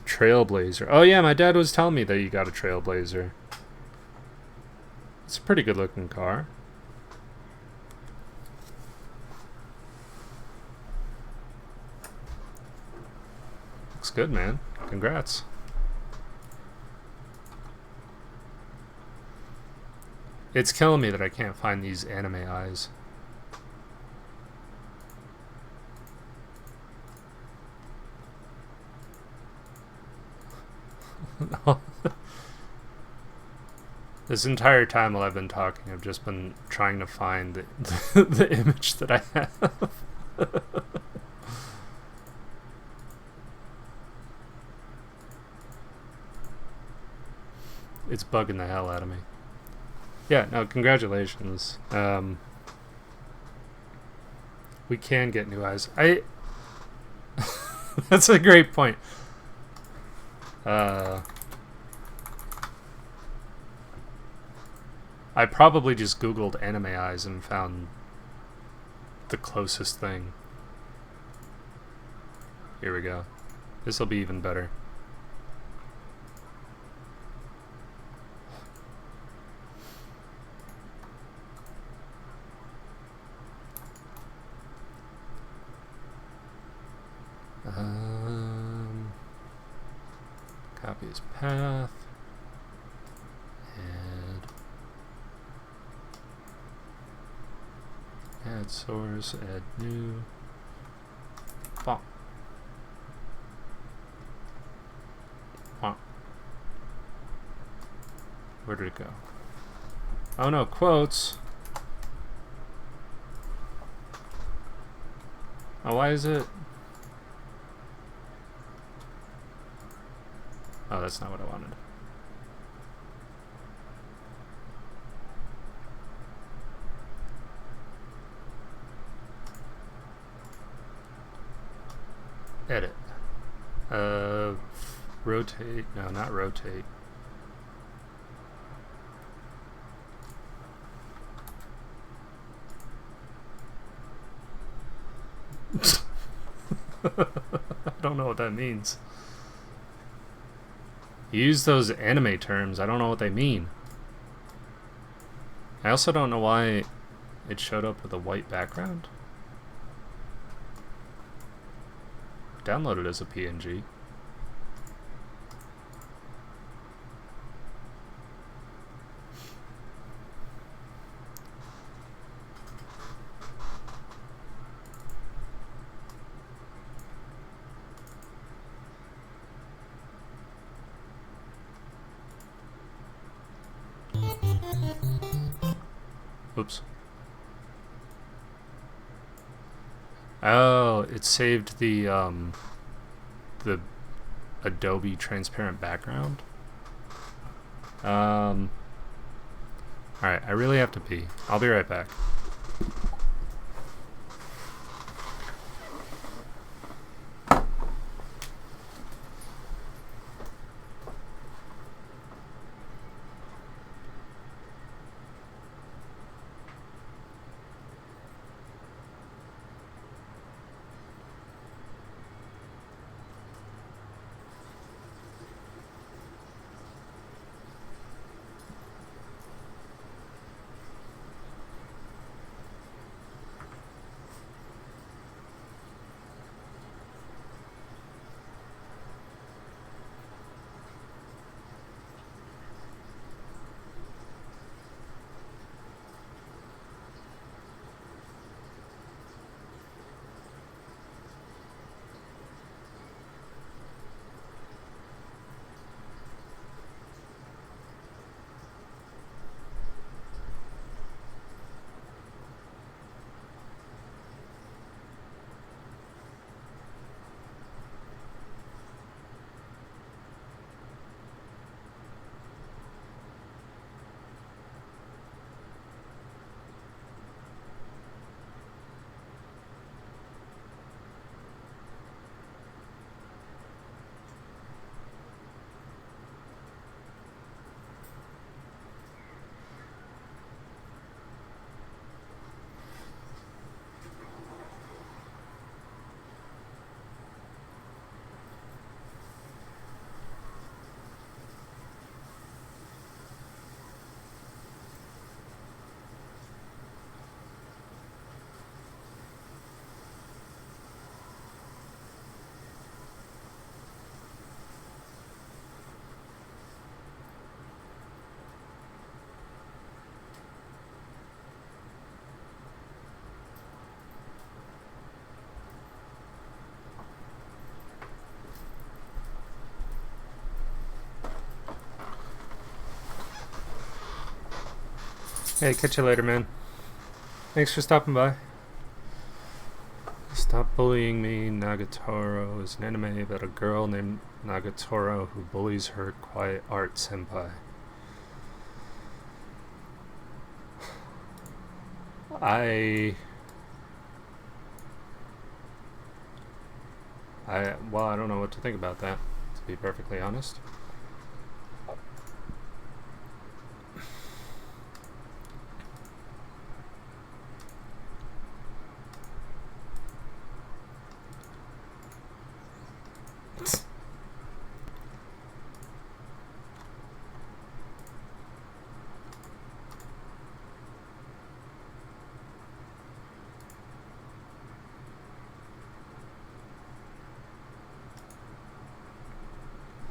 Trailblazer. Oh, yeah, my dad was telling me that you got a Trailblazer. It's a pretty good looking car. Looks good, man. Congrats. It's killing me that I can't find these anime eyes. No. This entire time while I've been talking, I've just been trying to find the image that I have. It's bugging the hell out of me. Yeah, no, congratulations. We can get new eyes. That's a great point. I probably just Googled anime eyes and found the closest thing. Here we go. This'll be even better. Copy his path. Add source, add new. Font. Font. Where did it go? Oh no, quotes. Oh, why is it? Oh, that's not what I wanted. Edit. Rotate. No, not rotate. I don't know what that means. You use those anime terms. I don't know what they mean. I also don't know why it showed up with a white background. Downloaded as a PNG. Oops. Oh, it saved the Adobe transparent background. Alright, I really have to pee. I'll be right back. Hey, catch you later, man. Thanks for stopping by. Stop bullying me. Nagatoro is an anime about a girl named Nagatoro who bullies her quiet art senpai. Well, I don't know what to think about that, to be perfectly honest.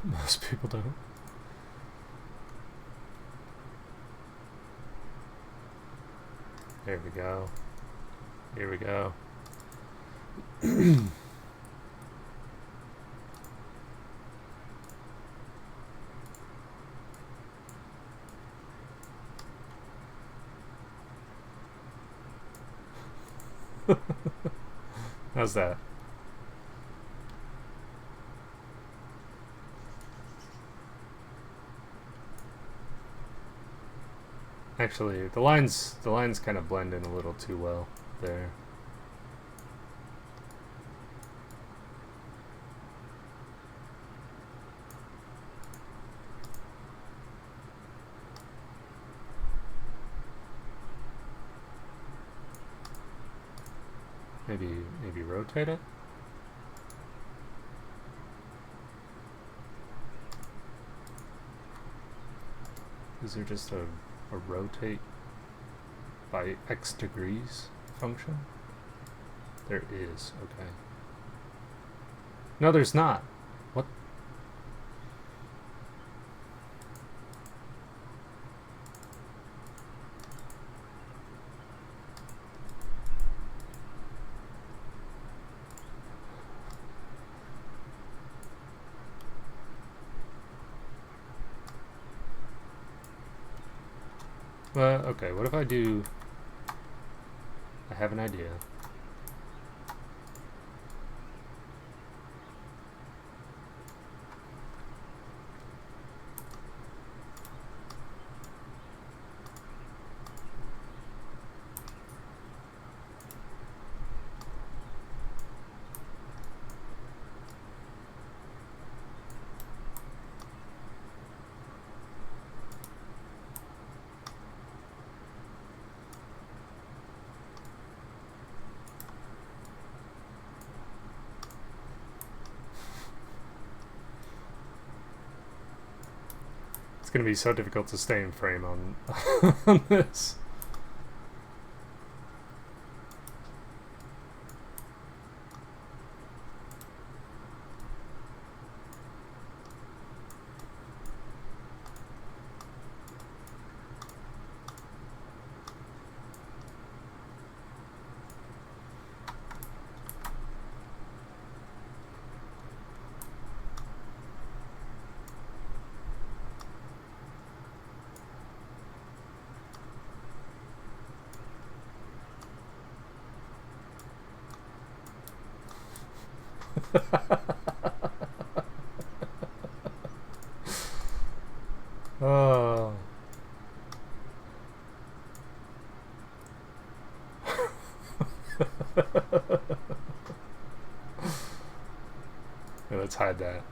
Most people don't. There we go. Here we go. How's that? Actually, the lines kind of blend in a little too well there. Maybe rotate it? Is there just a rotate by X degrees function? There is, okay. No, there's not. What? Well, okay, what if I do... I have an idea. It's gonna be so difficult to stay in frame on, on this. Oh. Yeah, let's hide that.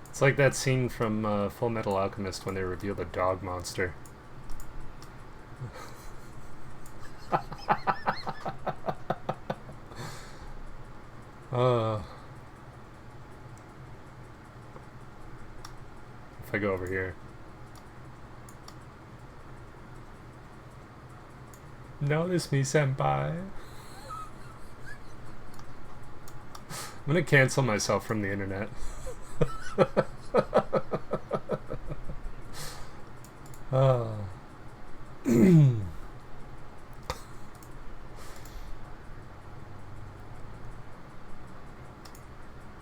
It's like that scene from Full Metal Alchemist when they reveal the dog monster. If I go over here. Notice me, senpai. I'm gonna cancel myself from the internet. Oh.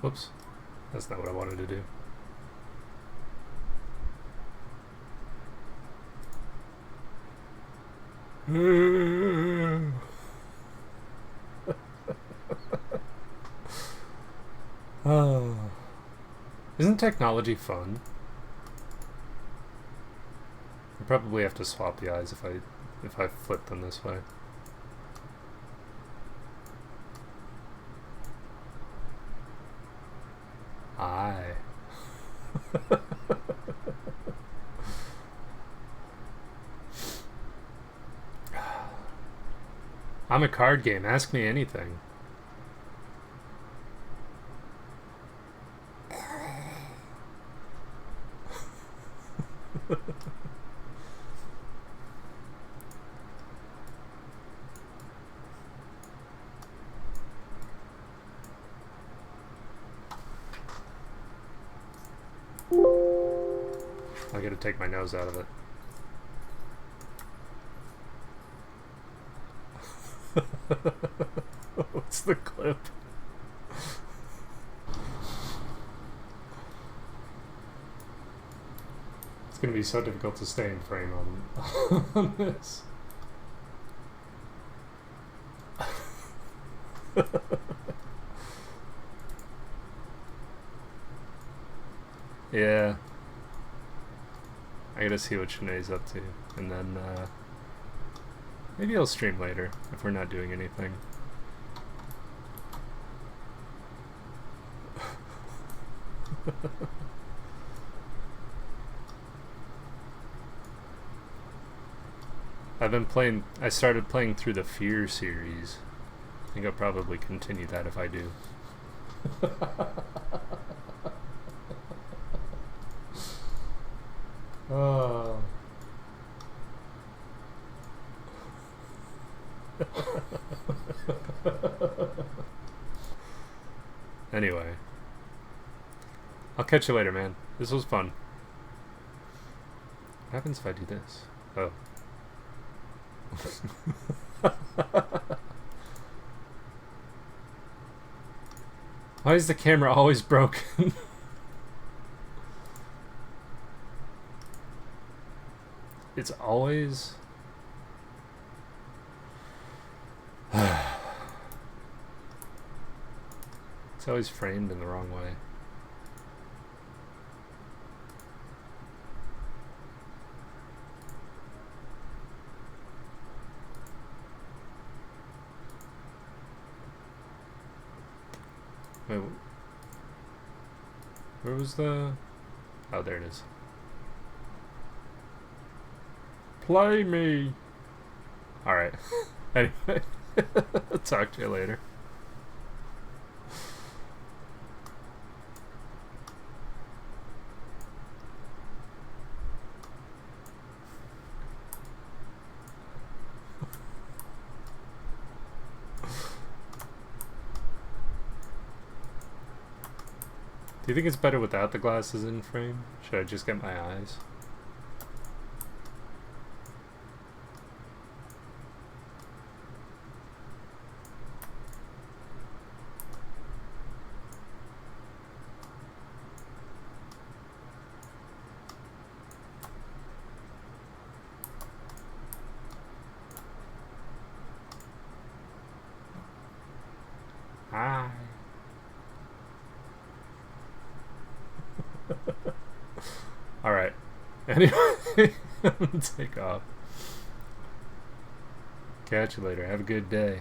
Whoops. That's not what I wanted to do. Oh. Isn't technology fun? I probably have to swap the eyes if I flip them this way. Aye. I'm a card game. Ask me anything. I gotta take my nose out of it. What's the clip? It's gonna be so difficult to stay in frame on this. Yeah. I gotta see what Shanae's up to, and then maybe I'll stream later if we're not doing anything. I started playing through the Fear series. I think I'll probably continue that if I do. Oh. Anyway. I'll catch you later, man. This was fun. What happens if I do this? Oh. Why is the camera always broken? It's always... It's always framed in the wrong way. Wait, where was the... Oh, there it is. Play me! Alright. Anyway. Talk to you later. Do you think it's better without the glasses in frame? Should I just get my eyes? Hi. Alright. Anyway, I'm gonna take off. Catch you later. Have a good day.